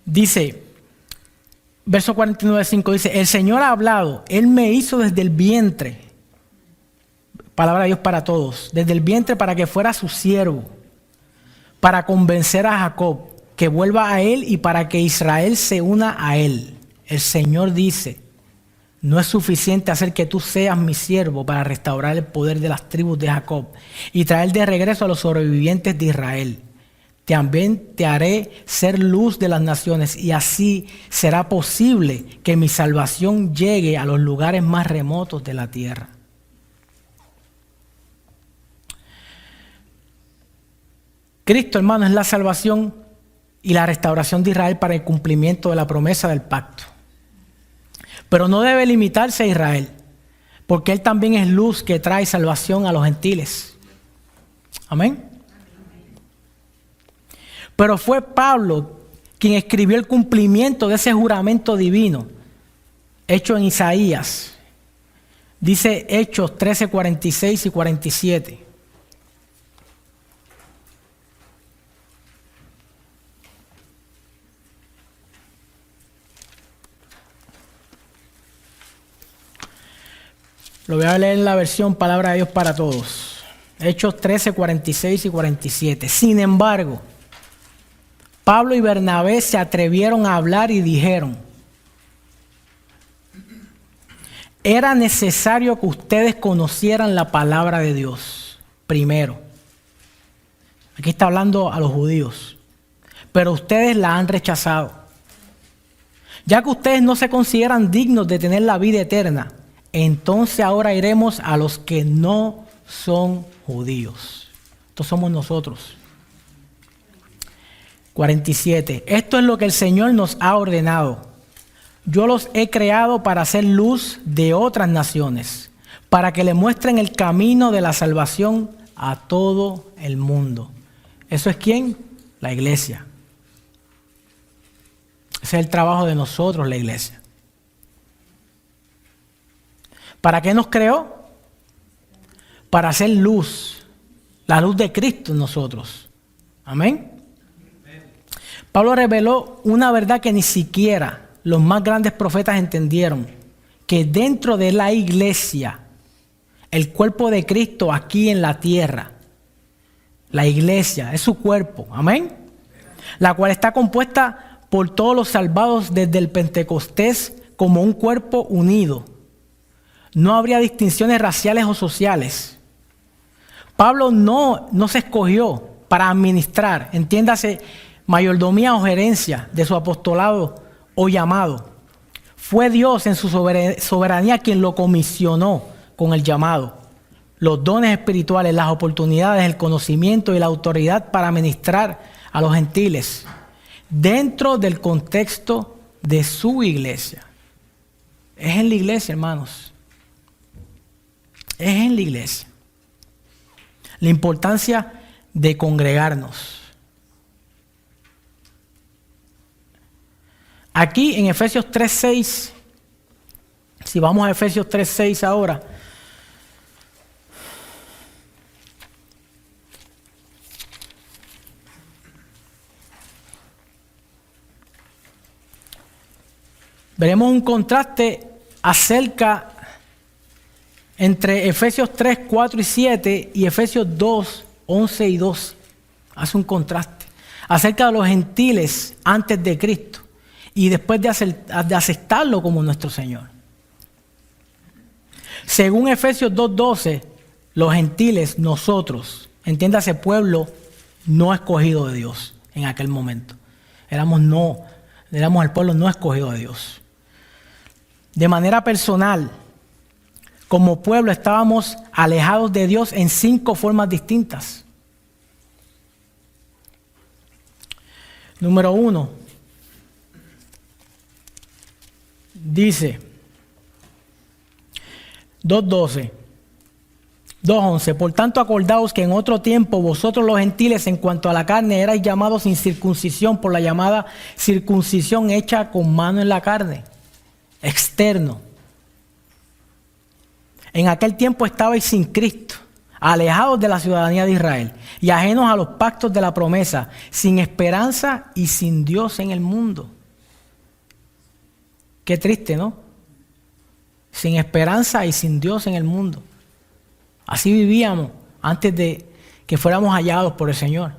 Dice, verso 49:5 dice, el Señor ha hablado, Él me hizo desde el vientre. Palabra de Dios para todos. Desde el vientre para que fuera su siervo, para convencer a Jacob que vuelva a él y para que Israel se una a él. El Señor dice, no es suficiente hacer que tú seas mi siervo para restaurar el poder de las tribus de Jacob y traer de regreso a los sobrevivientes de Israel. También te haré ser luz de las naciones y así será posible que mi salvación llegue a los lugares más remotos de la tierra. Cristo, hermano, es la salvación y la restauración de Israel para el cumplimiento de la promesa del pacto. Pero no debe limitarse a Israel, porque Él también es luz que trae salvación a los gentiles. Amén. Pero fue Pablo quien escribió el cumplimiento de ese juramento divino, hecho en Isaías. Dice Hechos 13, 46 y 47. Lo voy a leer en la versión Palabra de Dios para Todos. Hechos 13, 46 y 47. Sin embargo, Pablo y Bernabé se atrevieron a hablar y dijeron, era necesario que ustedes conocieran la palabra de Dios primero. Aquí está hablando a los judíos. Pero ustedes la han rechazado. Ya que ustedes no se consideran dignos de tener la vida eterna, entonces ahora iremos a los que no son judíos. Estos somos nosotros. 47. Esto es lo que el Señor nos ha ordenado. Yo los he creado para hacer luz de otras naciones, para que le muestren el camino de la salvación a todo el mundo. ¿Eso es quién? La iglesia. Ese es el trabajo de nosotros, la iglesia. ¿Para qué nos creó? Para hacer luz, la luz de Cristo en nosotros. Amén. Pablo reveló una verdad que ni siquiera los más grandes profetas entendieron, que dentro de la iglesia, el cuerpo de Cristo aquí en la tierra, la iglesia es su cuerpo, amén, la cual está compuesta por todos los salvados desde el Pentecostés como un cuerpo unido. No habría distinciones raciales o sociales. Pablo no se escogió para administrar, entiéndase, mayordomía o gerencia de su apostolado o llamado. Fue Dios en su soberanía quien lo comisionó con el llamado, los dones espirituales, las oportunidades, el conocimiento y la autoridad para ministrar a los gentiles dentro del contexto de su iglesia. Es en la iglesia, hermanos. Es en la iglesia. La importancia de congregarnos. Aquí en Efesios 3:6, si vamos a Efesios 3:6 ahora, veremos un contraste acerca entre Efesios 3, 4 y 7 y Efesios 2, 11 y 12. Hace un contraste acerca de los gentiles antes de Cristo y después de aceptarlo como nuestro Señor. Según Efesios 2:12, los gentiles, nosotros, entiéndase, pueblo no escogido de Dios en aquel momento. Éramos el pueblo no escogido de Dios. De manera personal, como pueblo estábamos alejados de Dios en 5 formas distintas. Número 1, dice 2:12, 2:11, por tanto acordaos que en otro tiempo vosotros los gentiles en cuanto a la carne erais llamados sin circuncisión por la llamada circuncisión hecha con mano en la carne, externo. En aquel tiempo estabais sin Cristo, alejados de la ciudadanía de Israel y ajenos a los pactos de la promesa, sin esperanza y sin Dios en el mundo. Qué triste, ¿no? Sin esperanza y sin Dios en el mundo. Así vivíamos antes de que fuéramos hallados por el Señor.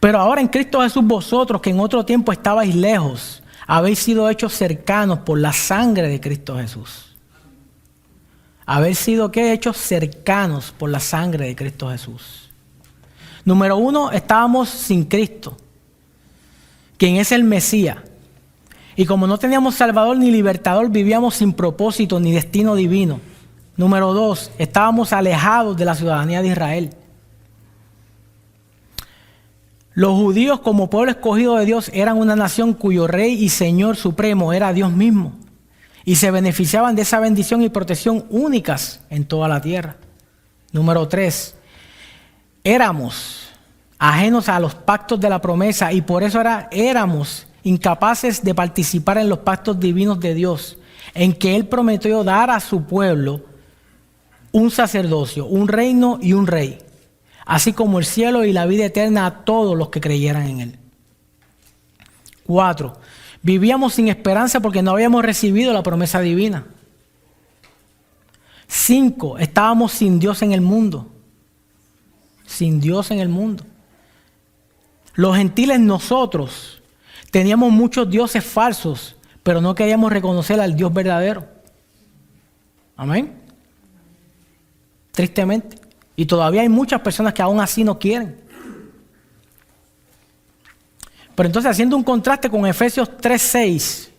Pero ahora en Cristo Jesús vosotros, que en otro tiempo estabais lejos, habéis sido hechos cercanos por la sangre de Cristo Jesús. Habéis sido ¿qué? Hechos cercanos por la sangre de Cristo Jesús. Número 1, estábamos sin Cristo, quien es el Mesías. Y como no teníamos Salvador ni Libertador, vivíamos sin propósito ni destino divino. Número 2, estábamos alejados de la ciudadanía de Israel. Los judíos, como pueblo escogido de Dios, eran una nación cuyo rey y señor supremo era Dios mismo. Y se beneficiaban de esa bendición y protección únicas en toda la tierra. Número 3, éramos ajenos a los pactos de la promesa y por eso éramos incapaces de participar en los pactos divinos de Dios, en que Él prometió dar a su pueblo un sacerdocio, un reino y un rey, así como el cielo y la vida eterna a todos los que creyeran en Él. 4, vivíamos sin esperanza porque no habíamos recibido la promesa divina. 5, estábamos sin Dios en el mundo. Sin Dios en el mundo. Los gentiles nosotros teníamos muchos dioses falsos, pero no queríamos reconocer al Dios verdadero. Amén. Tristemente. Y todavía hay muchas personas que aún así no quieren. Pero entonces, haciendo un contraste con Efesios 3:6,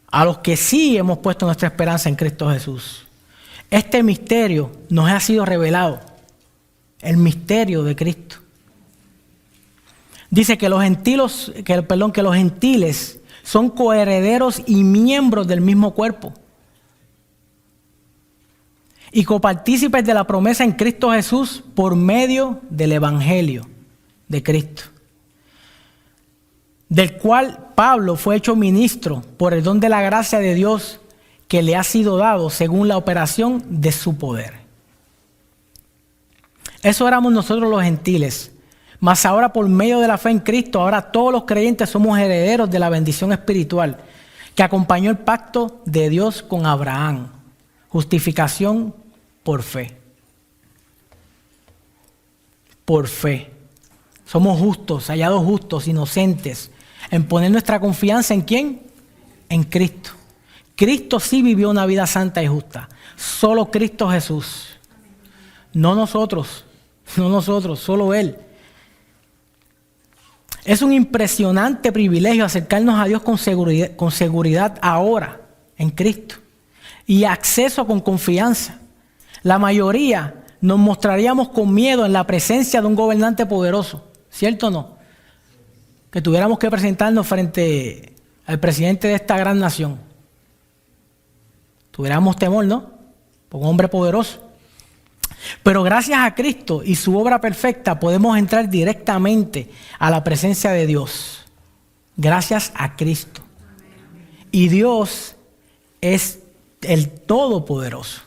a los que sí hemos puesto nuestra esperanza en Cristo Jesús, este misterio nos ha sido revelado, el misterio de Cristo. Dice que los gentiles son coherederos y miembros del mismo cuerpo y copartícipes de la promesa en Cristo Jesús por medio del Evangelio de Cristo, del cual Pablo fue hecho ministro por el don de la gracia de Dios que le ha sido dado según la operación de su poder. Eso éramos nosotros los gentiles. Mas ahora por medio de la fe en Cristo, ahora todos los creyentes somos herederos de la bendición espiritual que acompañó el pacto de Dios con Abraham. Justificación por fe. Por fe. Somos justos, hallados justos, inocentes, en poner nuestra confianza ¿en quién? En Cristo. Cristo sí vivió una vida santa y justa. Solo Cristo Jesús. No nosotros, solo Él. Es un impresionante privilegio acercarnos a Dios con seguridad ahora, en Cristo. Y acceso con confianza. La mayoría nos mostraríamos con miedo en la presencia de un gobernante poderoso. ¿Cierto o no? Que tuviéramos que presentarnos frente al presidente de esta gran nación. Tuviéramos temor, ¿no? Por un hombre poderoso. Pero gracias a Cristo y su obra perfecta podemos entrar directamente a la presencia de Dios. Gracias a Cristo. Y Dios es el Todopoderoso.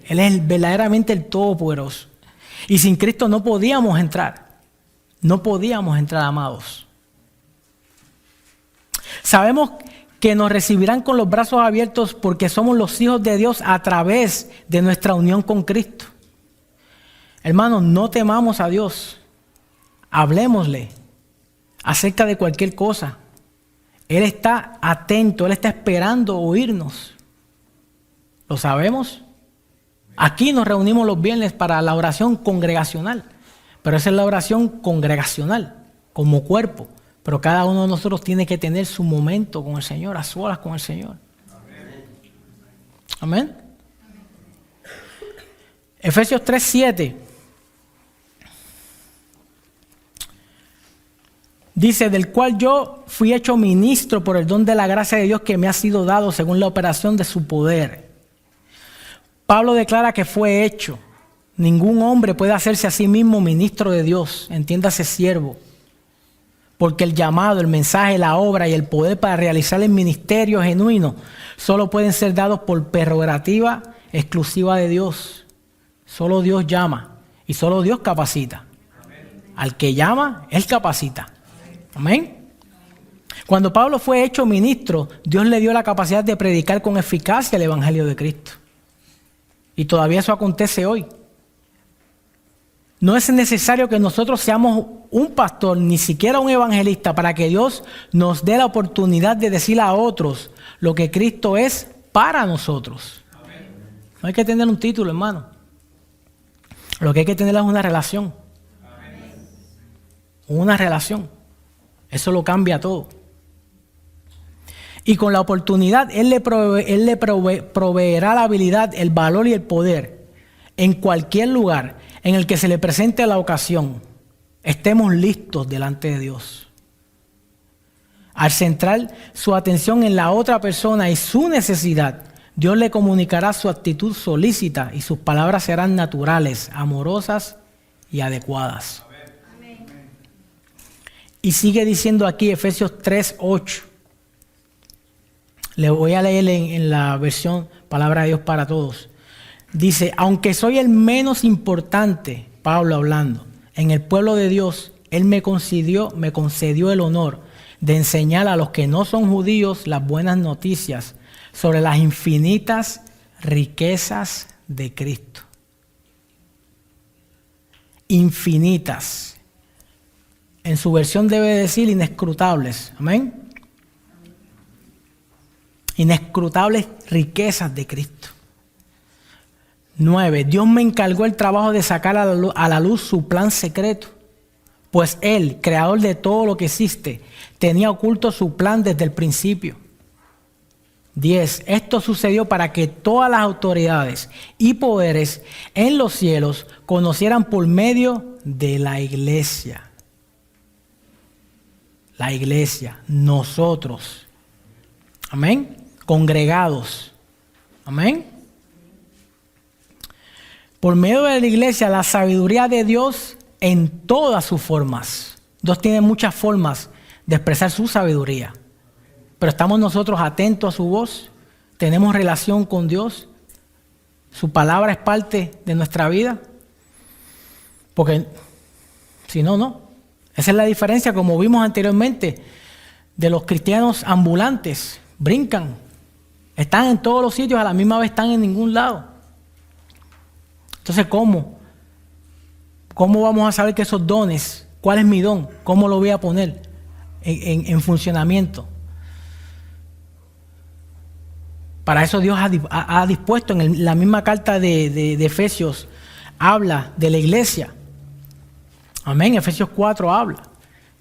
Él es verdaderamente el Todopoderoso. Y sin Cristo no podíamos entrar. No podíamos entrar, amados. Sabemos que nos recibirán con los brazos abiertos porque somos los hijos de Dios a través de nuestra unión con Cristo. Hermanos, no temamos a Dios. Hablémosle acerca de cualquier cosa. Él está atento, Él está esperando oírnos. ¿Lo sabemos? Aquí nos reunimos los viernes para la oración congregacional. Pero esa es la oración congregacional, como cuerpo. Pero cada uno de nosotros tiene que tener su momento con el Señor, a solas con el Señor. Amén. Efesios 3:7 dice, del cual yo fui hecho ministro por el don de la gracia de Dios que me ha sido dado según la operación de su poder. Pablo declara que fue hecho. Ningún hombre puede hacerse a sí mismo ministro de Dios, entiéndase siervo. Porque el llamado, el mensaje, la obra y el poder para realizar el ministerio genuino solo pueden ser dados por prerrogativa exclusiva de Dios. Solo Dios llama y solo Dios capacita. Al que llama, Él capacita. Amén. Cuando Pablo fue hecho ministro, Dios le dio la capacidad de predicar con eficacia el Evangelio de Cristo. Y todavía eso acontece hoy. No es necesario que nosotros seamos un pastor, ni siquiera un evangelista, para que Dios nos dé la oportunidad de decir a otros lo que Cristo es para nosotros. No hay que tener un título, hermano. Lo que hay que tener es una relación. Una relación. Eso lo cambia todo. Y con la oportunidad, Él le proveerá la habilidad, el valor y el poder en cualquier lugar en el que se le presente la ocasión. Estemos listos delante de Dios. Al centrar su atención en la otra persona y su necesidad, Dios le comunicará su actitud solícita y sus palabras serán naturales, amorosas y adecuadas. Amén. Y sigue diciendo aquí Efesios 3:8. Le voy a leer en la versión Palabra de Dios para Todos. Dice, aunque soy el menos importante, Pablo hablando, en el pueblo de Dios, Él me concedió el honor de enseñar a los que no son judíos las buenas noticias sobre las infinitas riquezas de Cristo. Infinitas. En su versión debe decir inescrutables. Amén. Inescrutables riquezas de Cristo. 9. Dios me encargó el trabajo de sacar a la luz su plan secreto, pues Él, creador de todo lo que existe, tenía oculto su plan desde el principio. 10. Esto sucedió para que todas las autoridades y poderes en los cielos conocieran por medio de la iglesia. La iglesia, nosotros. Amén. Congregados. Amén. Por medio de la iglesia, la sabiduría de Dios en todas sus formas. Dios tiene muchas formas de expresar su sabiduría. Pero estamos nosotros atentos a su voz. Tenemos relación con Dios. Su palabra es parte de nuestra vida. Porque si no, no. Esa es la diferencia, como vimos anteriormente, de los cristianos ambulantes brincan, están en todos los sitios, a la misma vez están en ningún lado. Entonces, ¿cómo? ¿Cómo vamos a saber que esos dones, cuál es mi don? ¿Cómo lo voy a poner en funcionamiento? Para eso Dios ha dispuesto en la misma carta de Efesios, habla de la iglesia. Amén, Efesios 4 habla,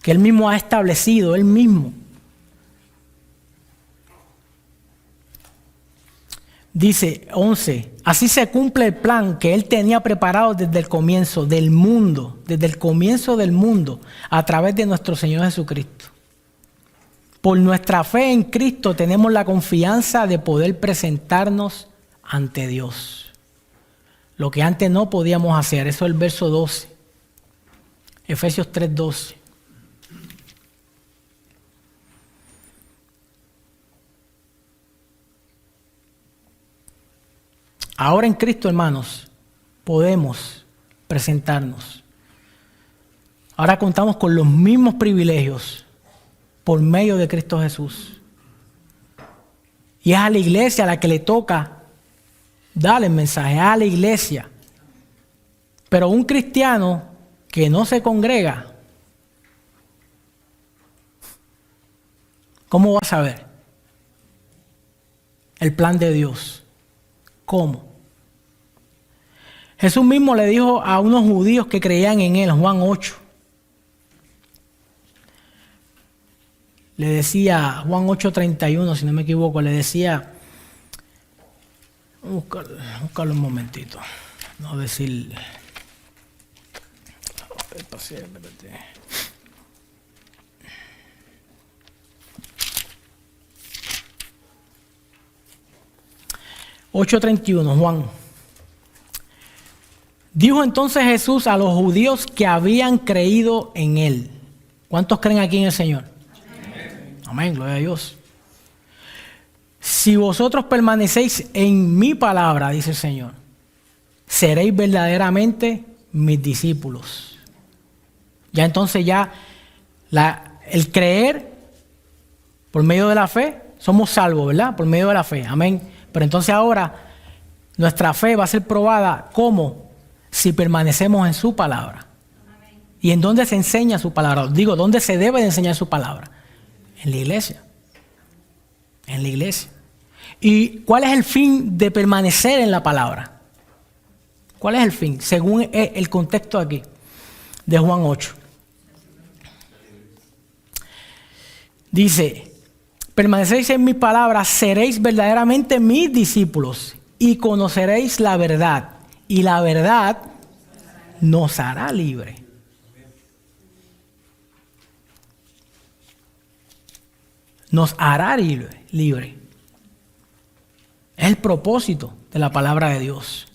que Él mismo ha establecido, Él mismo. Dice 11, así se cumple el plan que Él tenía preparado desde el comienzo del mundo, a través de nuestro Señor Jesucristo. Por nuestra fe en Cristo tenemos la confianza de poder presentarnos ante Dios. Lo que antes no podíamos hacer, eso es el verso 12. Efesios 3:12. Ahora en Cristo, hermanos, podemos presentarnos. Ahora contamos con los mismos privilegios por medio de Cristo Jesús. Y es a la iglesia a la que le toca darle el mensaje, a la iglesia. Pero un cristiano que no se congrega, ¿cómo va a saber el plan de Dios? ¿Cómo? Jesús mismo le dijo a unos judíos que creían en Él, Juan 8. Le decía, Juan 8:31, si no me equivoco, le decía, búscalo un momentito, no decir, espérate. 8:31, Juan. Dijo entonces Jesús a los judíos que habían creído en Él. ¿Cuántos creen aquí en el Señor? Amén, gloria a Dios. Si vosotros permanecéis en mi palabra, dice el Señor, seréis verdaderamente mis discípulos. Ya entonces el creer por medio de la fe, somos salvos, ¿verdad? Por medio de la fe, amén. Pero entonces ahora nuestra fe va a ser probada, ¿cómo? Si permanecemos en su palabra. Amén. ¿Y en dónde se enseña su palabra? Digo, ¿dónde se debe de enseñar su palabra? En la iglesia. En la iglesia. ¿Y cuál es el fin de permanecer en la palabra? ¿Cuál es el fin? Según el contexto aquí de Juan 8. Dice, permaneceréis en mi palabra, seréis verdaderamente mis discípulos y conoceréis la verdad. Y la verdad nos hará libre. Nos hará libre. Es el propósito de la palabra de Dios.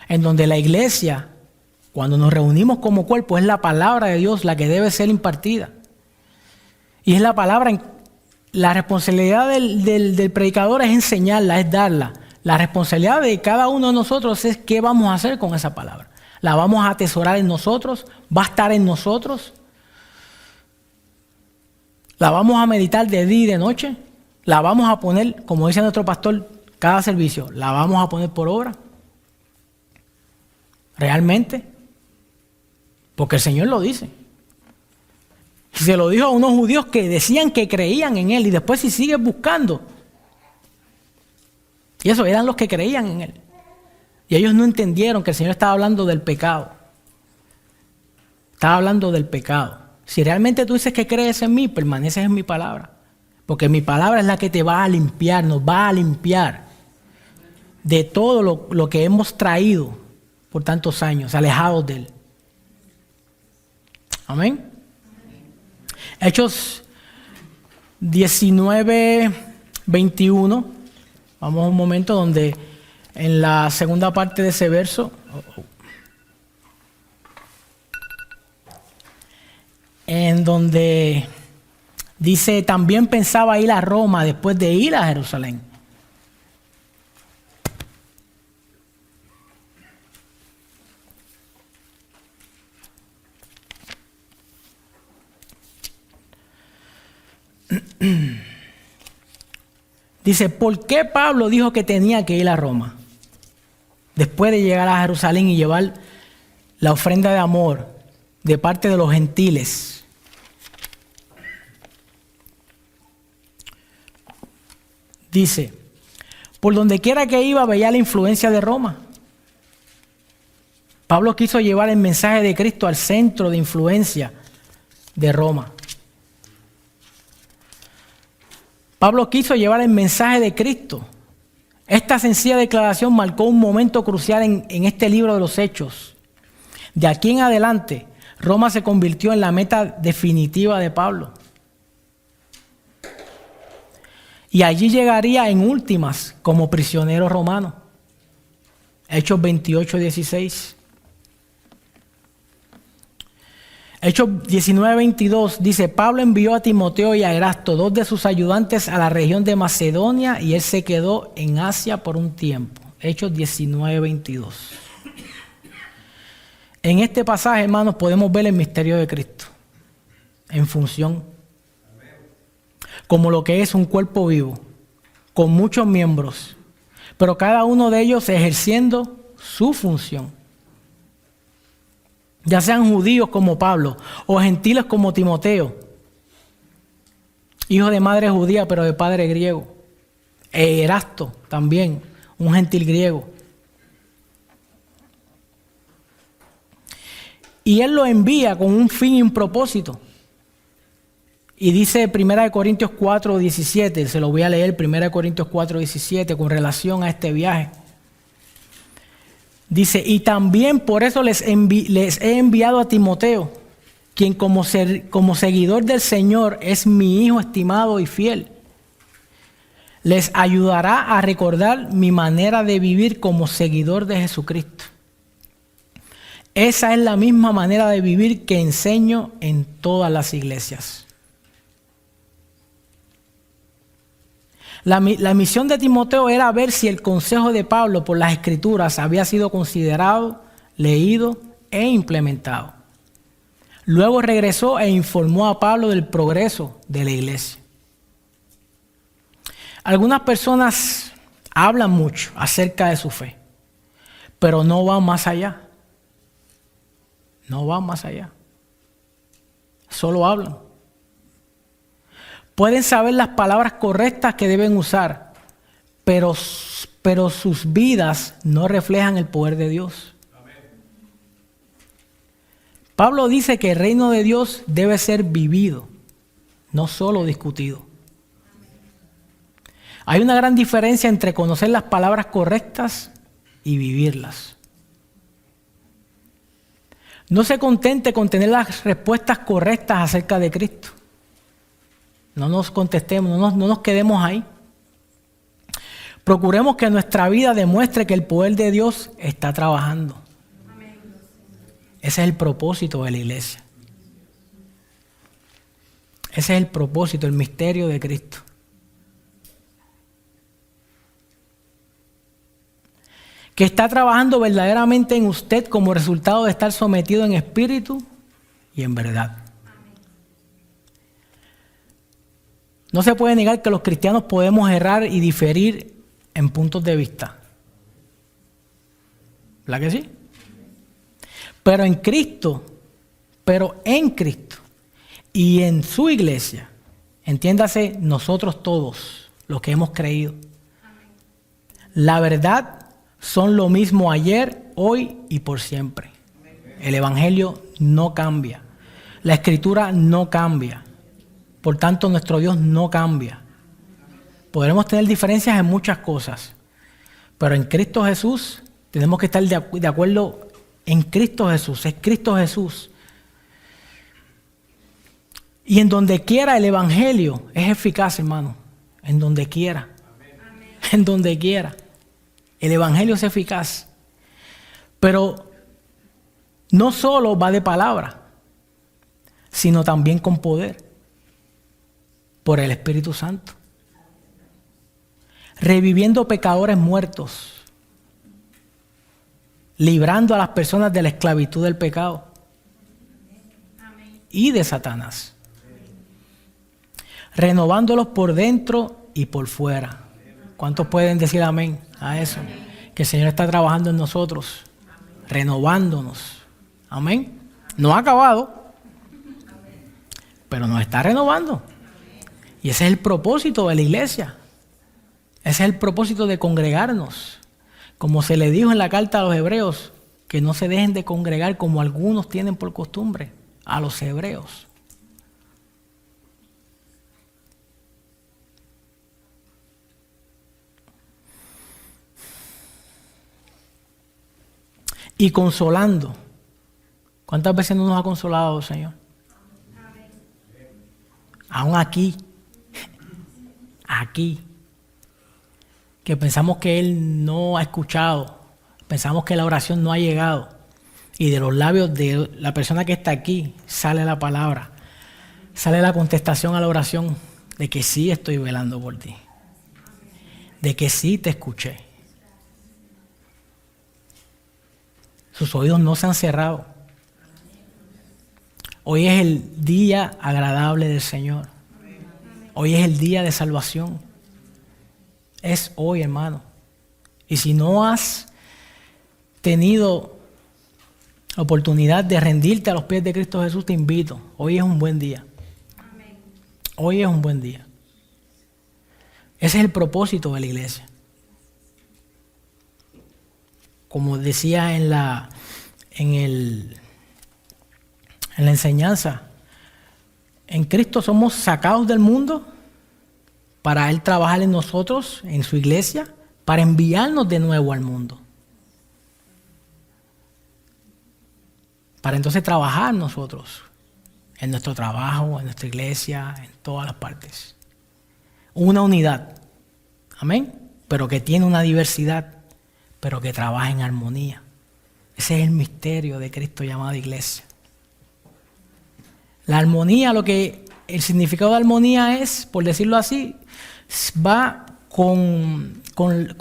En donde la iglesia, cuando nos reunimos como cuerpo, es la palabra de Dios la que debe ser impartida. Y es la palabra, la responsabilidad del predicador es enseñarla, es darla. La responsabilidad de cada uno de nosotros es qué vamos a hacer con esa palabra. ¿La vamos a atesorar en nosotros? ¿Va a estar en nosotros? ¿La vamos a meditar de día y de noche? ¿La vamos a poner, como dice nuestro pastor, cada servicio, la vamos a poner por obra? ¿Realmente? Porque el Señor lo dice. Se lo dijo a unos judíos que decían que creían en Él y después si sigues buscando. Y eso eran los que creían en Él. Y ellos no entendieron que el Señor estaba hablando del pecado. Estaba hablando del pecado. Si realmente tú dices que crees en mí, permaneces en mi palabra. Porque mi palabra es la que te va a limpiar, nos va a limpiar de todo lo que hemos traído por tantos años, alejados de Él. Amén. Hechos 19:21. Vamos a un momento donde en la segunda parte de ese verso, en donde dice, también pensaba ir a Roma después de ir a Jerusalén. Dice, ¿por qué Pablo dijo que tenía que ir a Roma? Después de llegar a Jerusalén y llevar la ofrenda de amor de parte de los gentiles. Dice, por donde quiera que iba veía la influencia de Roma. Pablo quiso llevar el mensaje de Cristo al centro de influencia de Roma. Pablo quiso llevar el mensaje de Cristo. Esta sencilla declaración marcó un momento crucial en este libro de los Hechos. De aquí en adelante, Roma se convirtió en la meta definitiva de Pablo. Y allí llegaría en últimas como prisionero romano. Hechos 28:16. Hechos 19:22 dice, Pablo envió a Timoteo y a Erasto, 2 de sus ayudantes, a la región de Macedonia, y él se quedó en Asia por un tiempo. Hechos 19:22. En este pasaje, hermanos, podemos ver el misterio de Cristo en función, como lo que es un cuerpo vivo, con muchos miembros, pero cada uno de ellos ejerciendo su función. Ya sean judíos como Pablo o gentiles como Timoteo, hijo de madre judía pero de padre griego. Erasto también, un gentil griego. Y él lo envía con un fin y un propósito. Y dice 1 Corintios 4:17, se lo voy a leer, 1 Corintios 4:17, con relación a este viaje. Dice, y también por eso les he enviado a Timoteo, quien como seguidor del Señor es mi hijo estimado y fiel. Les ayudará a recordar mi manera de vivir como seguidor de Jesucristo. Esa es la misma manera de vivir que enseño en todas las iglesias. La misión de Timoteo era ver si el consejo de Pablo por las Escrituras había sido considerado, leído e implementado. Luego regresó e informó a Pablo del progreso de la iglesia. Algunas personas hablan mucho acerca de su fe, pero no van más allá. No van más allá. Solo hablan. Pueden saber las palabras correctas que deben usar, pero sus vidas no reflejan el poder de Dios. Amén. Pablo dice que el reino de Dios debe ser vivido, no solo discutido. Hay una gran diferencia entre conocer las palabras correctas y vivirlas. No se contente con tener las respuestas correctas acerca de Cristo. No nos contestemos, no nos quedemos ahí. Procuremos que nuestra vida demuestre que el poder de Dios está trabajando. Ese es el propósito de la iglesia. Ese es el propósito, el misterio de Cristo. Que está trabajando verdaderamente en usted como resultado de estar sometido en espíritu y en verdad. No se puede negar que los cristianos podemos errar y diferir en puntos de vista. ¿Verdad que sí? Pero en Cristo y en su iglesia, entiéndase nosotros todos, los que hemos creído, la verdad son lo mismo ayer, hoy y por siempre. El evangelio no cambia. La escritura no cambia. Por tanto, nuestro Dios no cambia. Podremos tener diferencias en muchas cosas, pero en Cristo Jesús tenemos que estar de acuerdo en Cristo Jesús. Es Cristo Jesús. Y en donde quiera el evangelio es eficaz, hermano. En donde quiera. Amén. En donde quiera. El evangelio es eficaz. Pero no solo va de palabra, sino también con poder. Por el Espíritu Santo. Reviviendo pecadores muertos. Librando a las personas de la esclavitud del pecado. Y de Satanás. Renovándolos por dentro y por fuera. ¿Cuántos pueden decir amén a eso? Que el Señor está trabajando en nosotros, renovándonos. Amén. No ha acabado, pero nos está renovando. Y ese es el propósito de la iglesia. Ese es el propósito de congregarnos. Como se le dijo en la carta a los hebreos, que no se dejen de congregar como algunos tienen por costumbre, a los hebreos. Y consolando. ¿Cuántas veces no nos ha consolado el Señor? Aún aquí. Aquí. Que pensamos que Él no ha escuchado. Pensamos que la oración no ha llegado. Y de los labios de la persona que está aquí sale la palabra. Sale la contestación a la oración de que sí estoy velando por ti. De que sí te escuché. Sus oídos no se han cerrado. Hoy es el día agradable del Señor. Hoy es el día de salvación. Es hoy, hermano. Y si no has tenido la oportunidad de rendirte a los pies de Cristo Jesús, te invito. Hoy es un buen día. Hoy es un buen día. Ese es el propósito de la iglesia. Como decía en la enseñanza, en Cristo somos sacados del mundo para Él trabajar en nosotros, en su iglesia, para enviarnos de nuevo al mundo. Para entonces trabajar nosotros, en nuestro trabajo, en nuestra iglesia, en todas las partes. Una unidad, amén, pero que tiene una diversidad, pero que trabaja en armonía. Ese es el misterio de Cristo llamado iglesia. La armonía, el significado de armonía es, por decirlo así, va con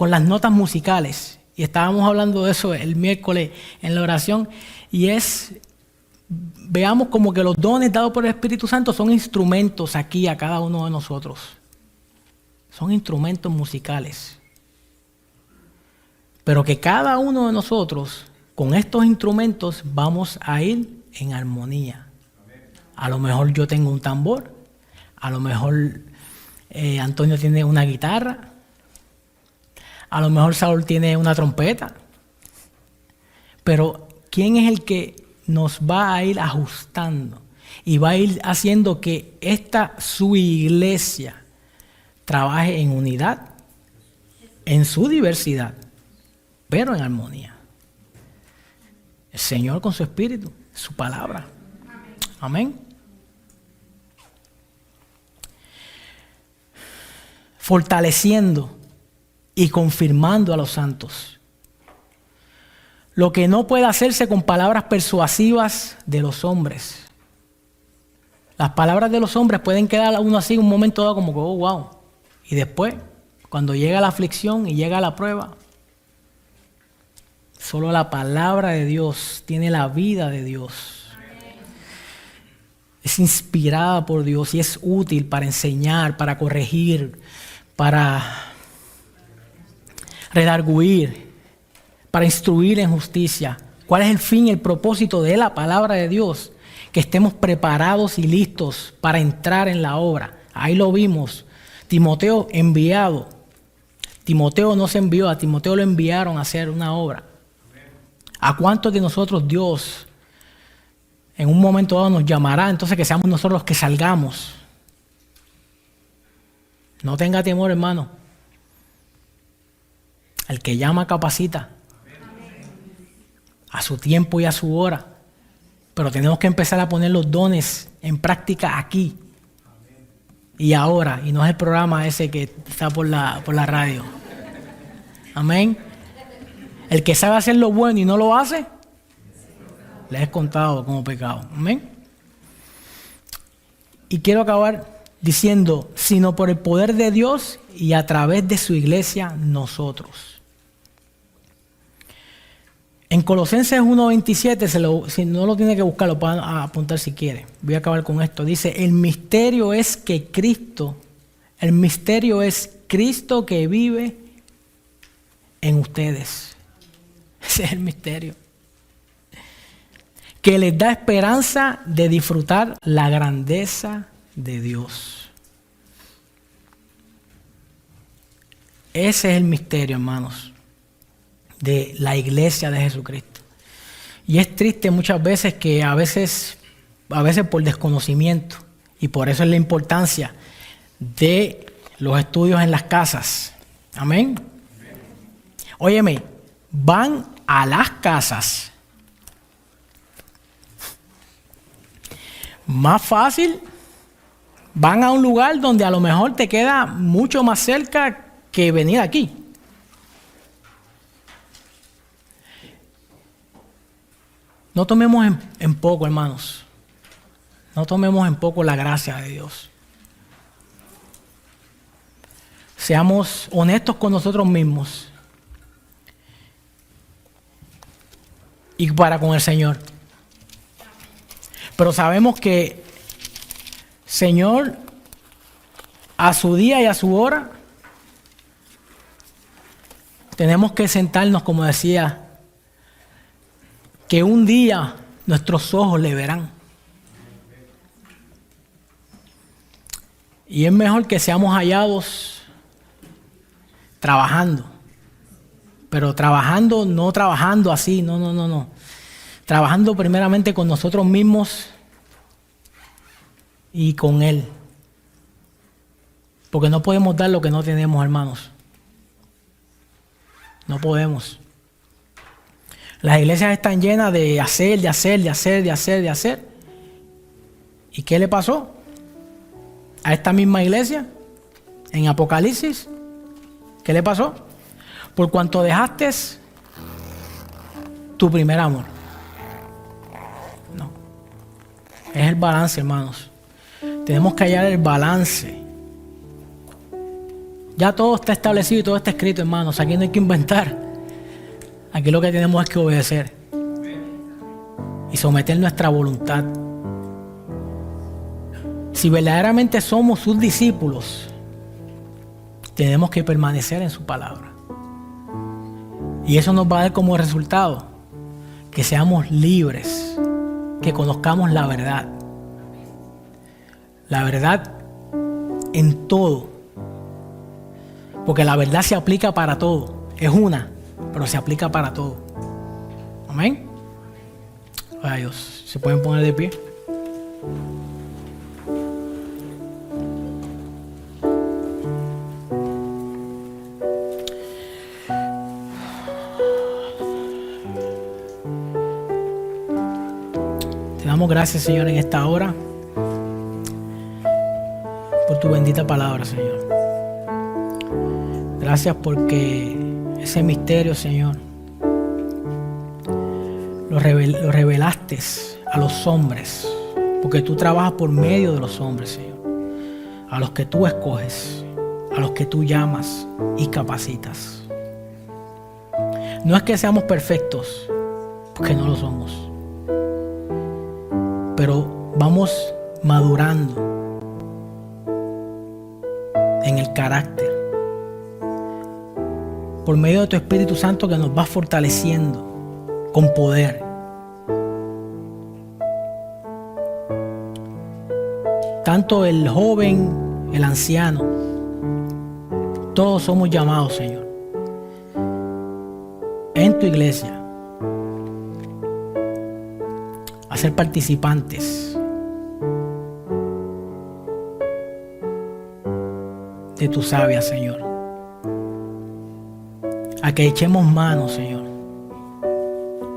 las notas musicales. Y estábamos hablando de eso el miércoles en la oración. Y veamos como que los dones dados por el Espíritu Santo son instrumentos aquí a cada uno de nosotros. Son instrumentos musicales. Pero que cada uno de nosotros, con estos instrumentos, vamos a ir en armonía. A lo mejor yo tengo un tambor, a lo mejor Antonio tiene una guitarra, a lo mejor Saúl tiene una trompeta. Pero ¿quién es el que nos va a ir ajustando y va a ir haciendo que su iglesia trabaje en unidad, en su diversidad, pero en armonía? El Señor con su Espíritu, su palabra. Amén. Fortaleciendo y confirmando a los santos. Lo que no puede hacerse con palabras persuasivas de los hombres. Las palabras de los hombres pueden quedar a uno así un momento dado como que, oh, wow. Y después, cuando llega la aflicción y llega la prueba, solo la palabra de Dios tiene la vida de Dios. Es inspirada por Dios y es útil para enseñar, para corregir, para redarguir, para instruir en justicia. ¿Cuál es el fin y el propósito de la palabra de Dios? Que estemos preparados y listos para entrar en la obra. Ahí lo vimos. Timoteo enviado. Timoteo no se envió, a Timoteo lo enviaron a hacer una obra. ¿A cuántos de nosotros Dios en un momento dado nos llamará? Entonces que seamos nosotros los que salgamos. No tenga temor, hermano. El que llama capacita. A su tiempo y a su hora. Pero tenemos que empezar a poner los dones en práctica aquí y ahora. Y no es el programa ese que está por la radio. Amén. El que sabe hacer lo bueno y no lo hace, le es contado como pecado. Amén. Y quiero acabar diciendo, sino por el poder de Dios y a través de su iglesia, nosotros. En Colosenses 1:27, si no lo tiene que buscar, lo pueden apuntar si quiere. Voy a acabar con esto. Dice, el misterio es que Cristo El misterio es Cristo que vive en ustedes. Ese es el misterio. Que les da esperanza de disfrutar la grandeza de Dios. Ese es el misterio, hermanos, de la iglesia de Jesucristo. Y es triste muchas veces que a veces por desconocimiento, y por eso es la importancia de los estudios en las casas. Amén. Óyeme, van a las casas. Más fácil, van a un lugar donde a lo mejor te queda mucho más cerca que venir aquí. No tomemos en poco, hermanos. No tomemos en poco la gracia de Dios. Seamos honestos con nosotros mismos y para con el Señor. Pero sabemos que, Señor, a su día y a su hora, tenemos que sentarnos, como decía, que un día nuestros ojos le verán. Y es mejor que seamos hallados trabajando. Pero trabajando, no trabajando así, no. Trabajando primeramente con nosotros mismos y con Él. Porque no podemos dar lo que no tenemos, hermanos. No podemos. Las iglesias están llenas de hacer. ¿Y qué le pasó a esta misma iglesia en Apocalipsis? ¿Qué le pasó? Por cuanto dejaste tu primer amor. No. Es el balance, hermanos. Tenemos que hallar el balance. Ya todo está establecido y todo está escrito, hermanos. Aquí no hay que inventar. Aquí lo que tenemos es que obedecer y someter nuestra voluntad. Si verdaderamente somos sus discípulos, tenemos que permanecer en su palabra. Y eso nos va a dar como resultado que seamos libres, que conozcamos la verdad. La verdad en todo. Porque la verdad se aplica para todo. Es una, pero se aplica para todo. Amén. Ay, Dios, ¿se pueden poner de pie? Te damos gracias, Señor, en esta hora por tu bendita palabra, Señor. Gracias porque ese misterio, Señor, lo revelaste a los hombres, porque tú trabajas por medio de los hombres, Señor, a los que tú escoges, a los que tú llamas y capacitas. No es que seamos perfectos, porque no lo somos, pero vamos madurando en el carácter por medio de tu Espíritu Santo, que nos va fortaleciendo con poder. Tanto el joven, el anciano, todos somos llamados, Señor, en tu iglesia a ser participantes de tu savia, Señor. A que echemos mano, Señor,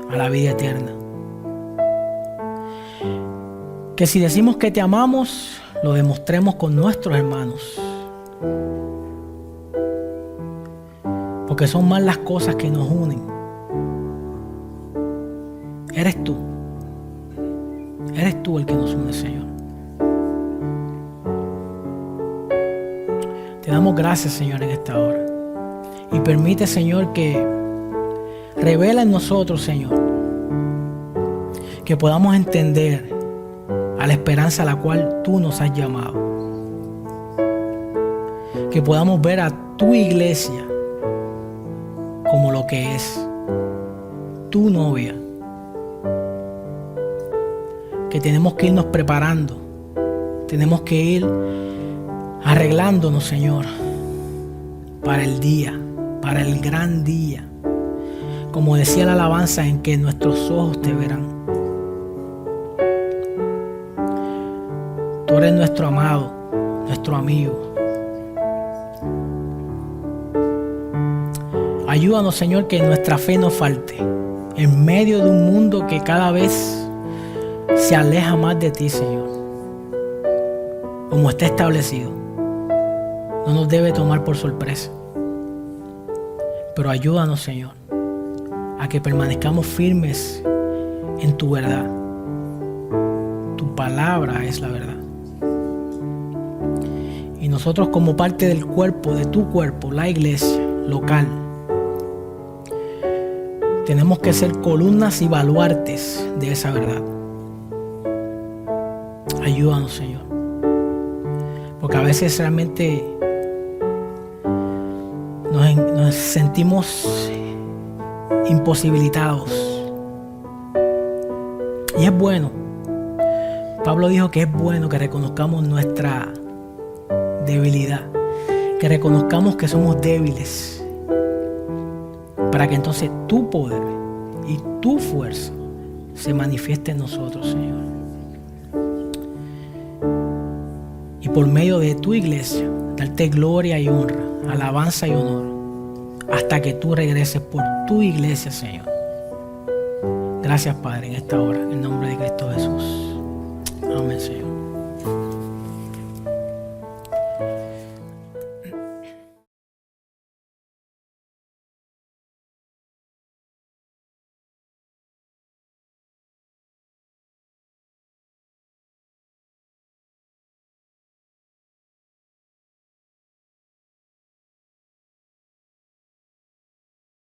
a la vida eterna. Que si decimos que te amamos, lo demostremos con nuestros hermanos. Porque son más las cosas que nos unen. Eres tú. Eres tú el que nos une, Señor. Te damos gracias, Señor, en esta hora. Y permite, Señor, que revela en nosotros, Señor, que podamos entender a la esperanza a la cual tú nos has llamado. que podamos ver a tu iglesia como lo que es, tu novia, que tenemos que irnos preparando, tenemos que ir arreglándonos, Señor, para el día, para el gran día, como decía la alabanza, en que nuestros ojos te verán. Tú eres nuestro amado, nuestro amigo. Ayúdanos, Señor, que nuestra fe no falte en medio de un mundo que cada vez se aleja más de ti, Señor. Como está establecido, no nos debe tomar por sorpresa. Pero ayúdanos, Señor, a que permanezcamos firmes en tu verdad. Tu palabra es la verdad. Y nosotros, como parte del cuerpo, de tu cuerpo, la iglesia local, tenemos que ser columnas y baluartes de esa verdad. Ayúdanos, Señor. Porque a veces realmente nos sentimos imposibilitados. Y es bueno. Pablo dijo que es bueno que reconozcamos nuestra debilidad, que reconozcamos que somos débiles, para que entonces tu poder y tu fuerza se manifieste en nosotros, Señor. Y por medio de tu iglesia, darte gloria y honra, alabanza y honor, hasta que tú regreses por tu iglesia, Señor. Gracias, Padre, en esta hora, en el nombre de Cristo Jesús. Amén, Señor.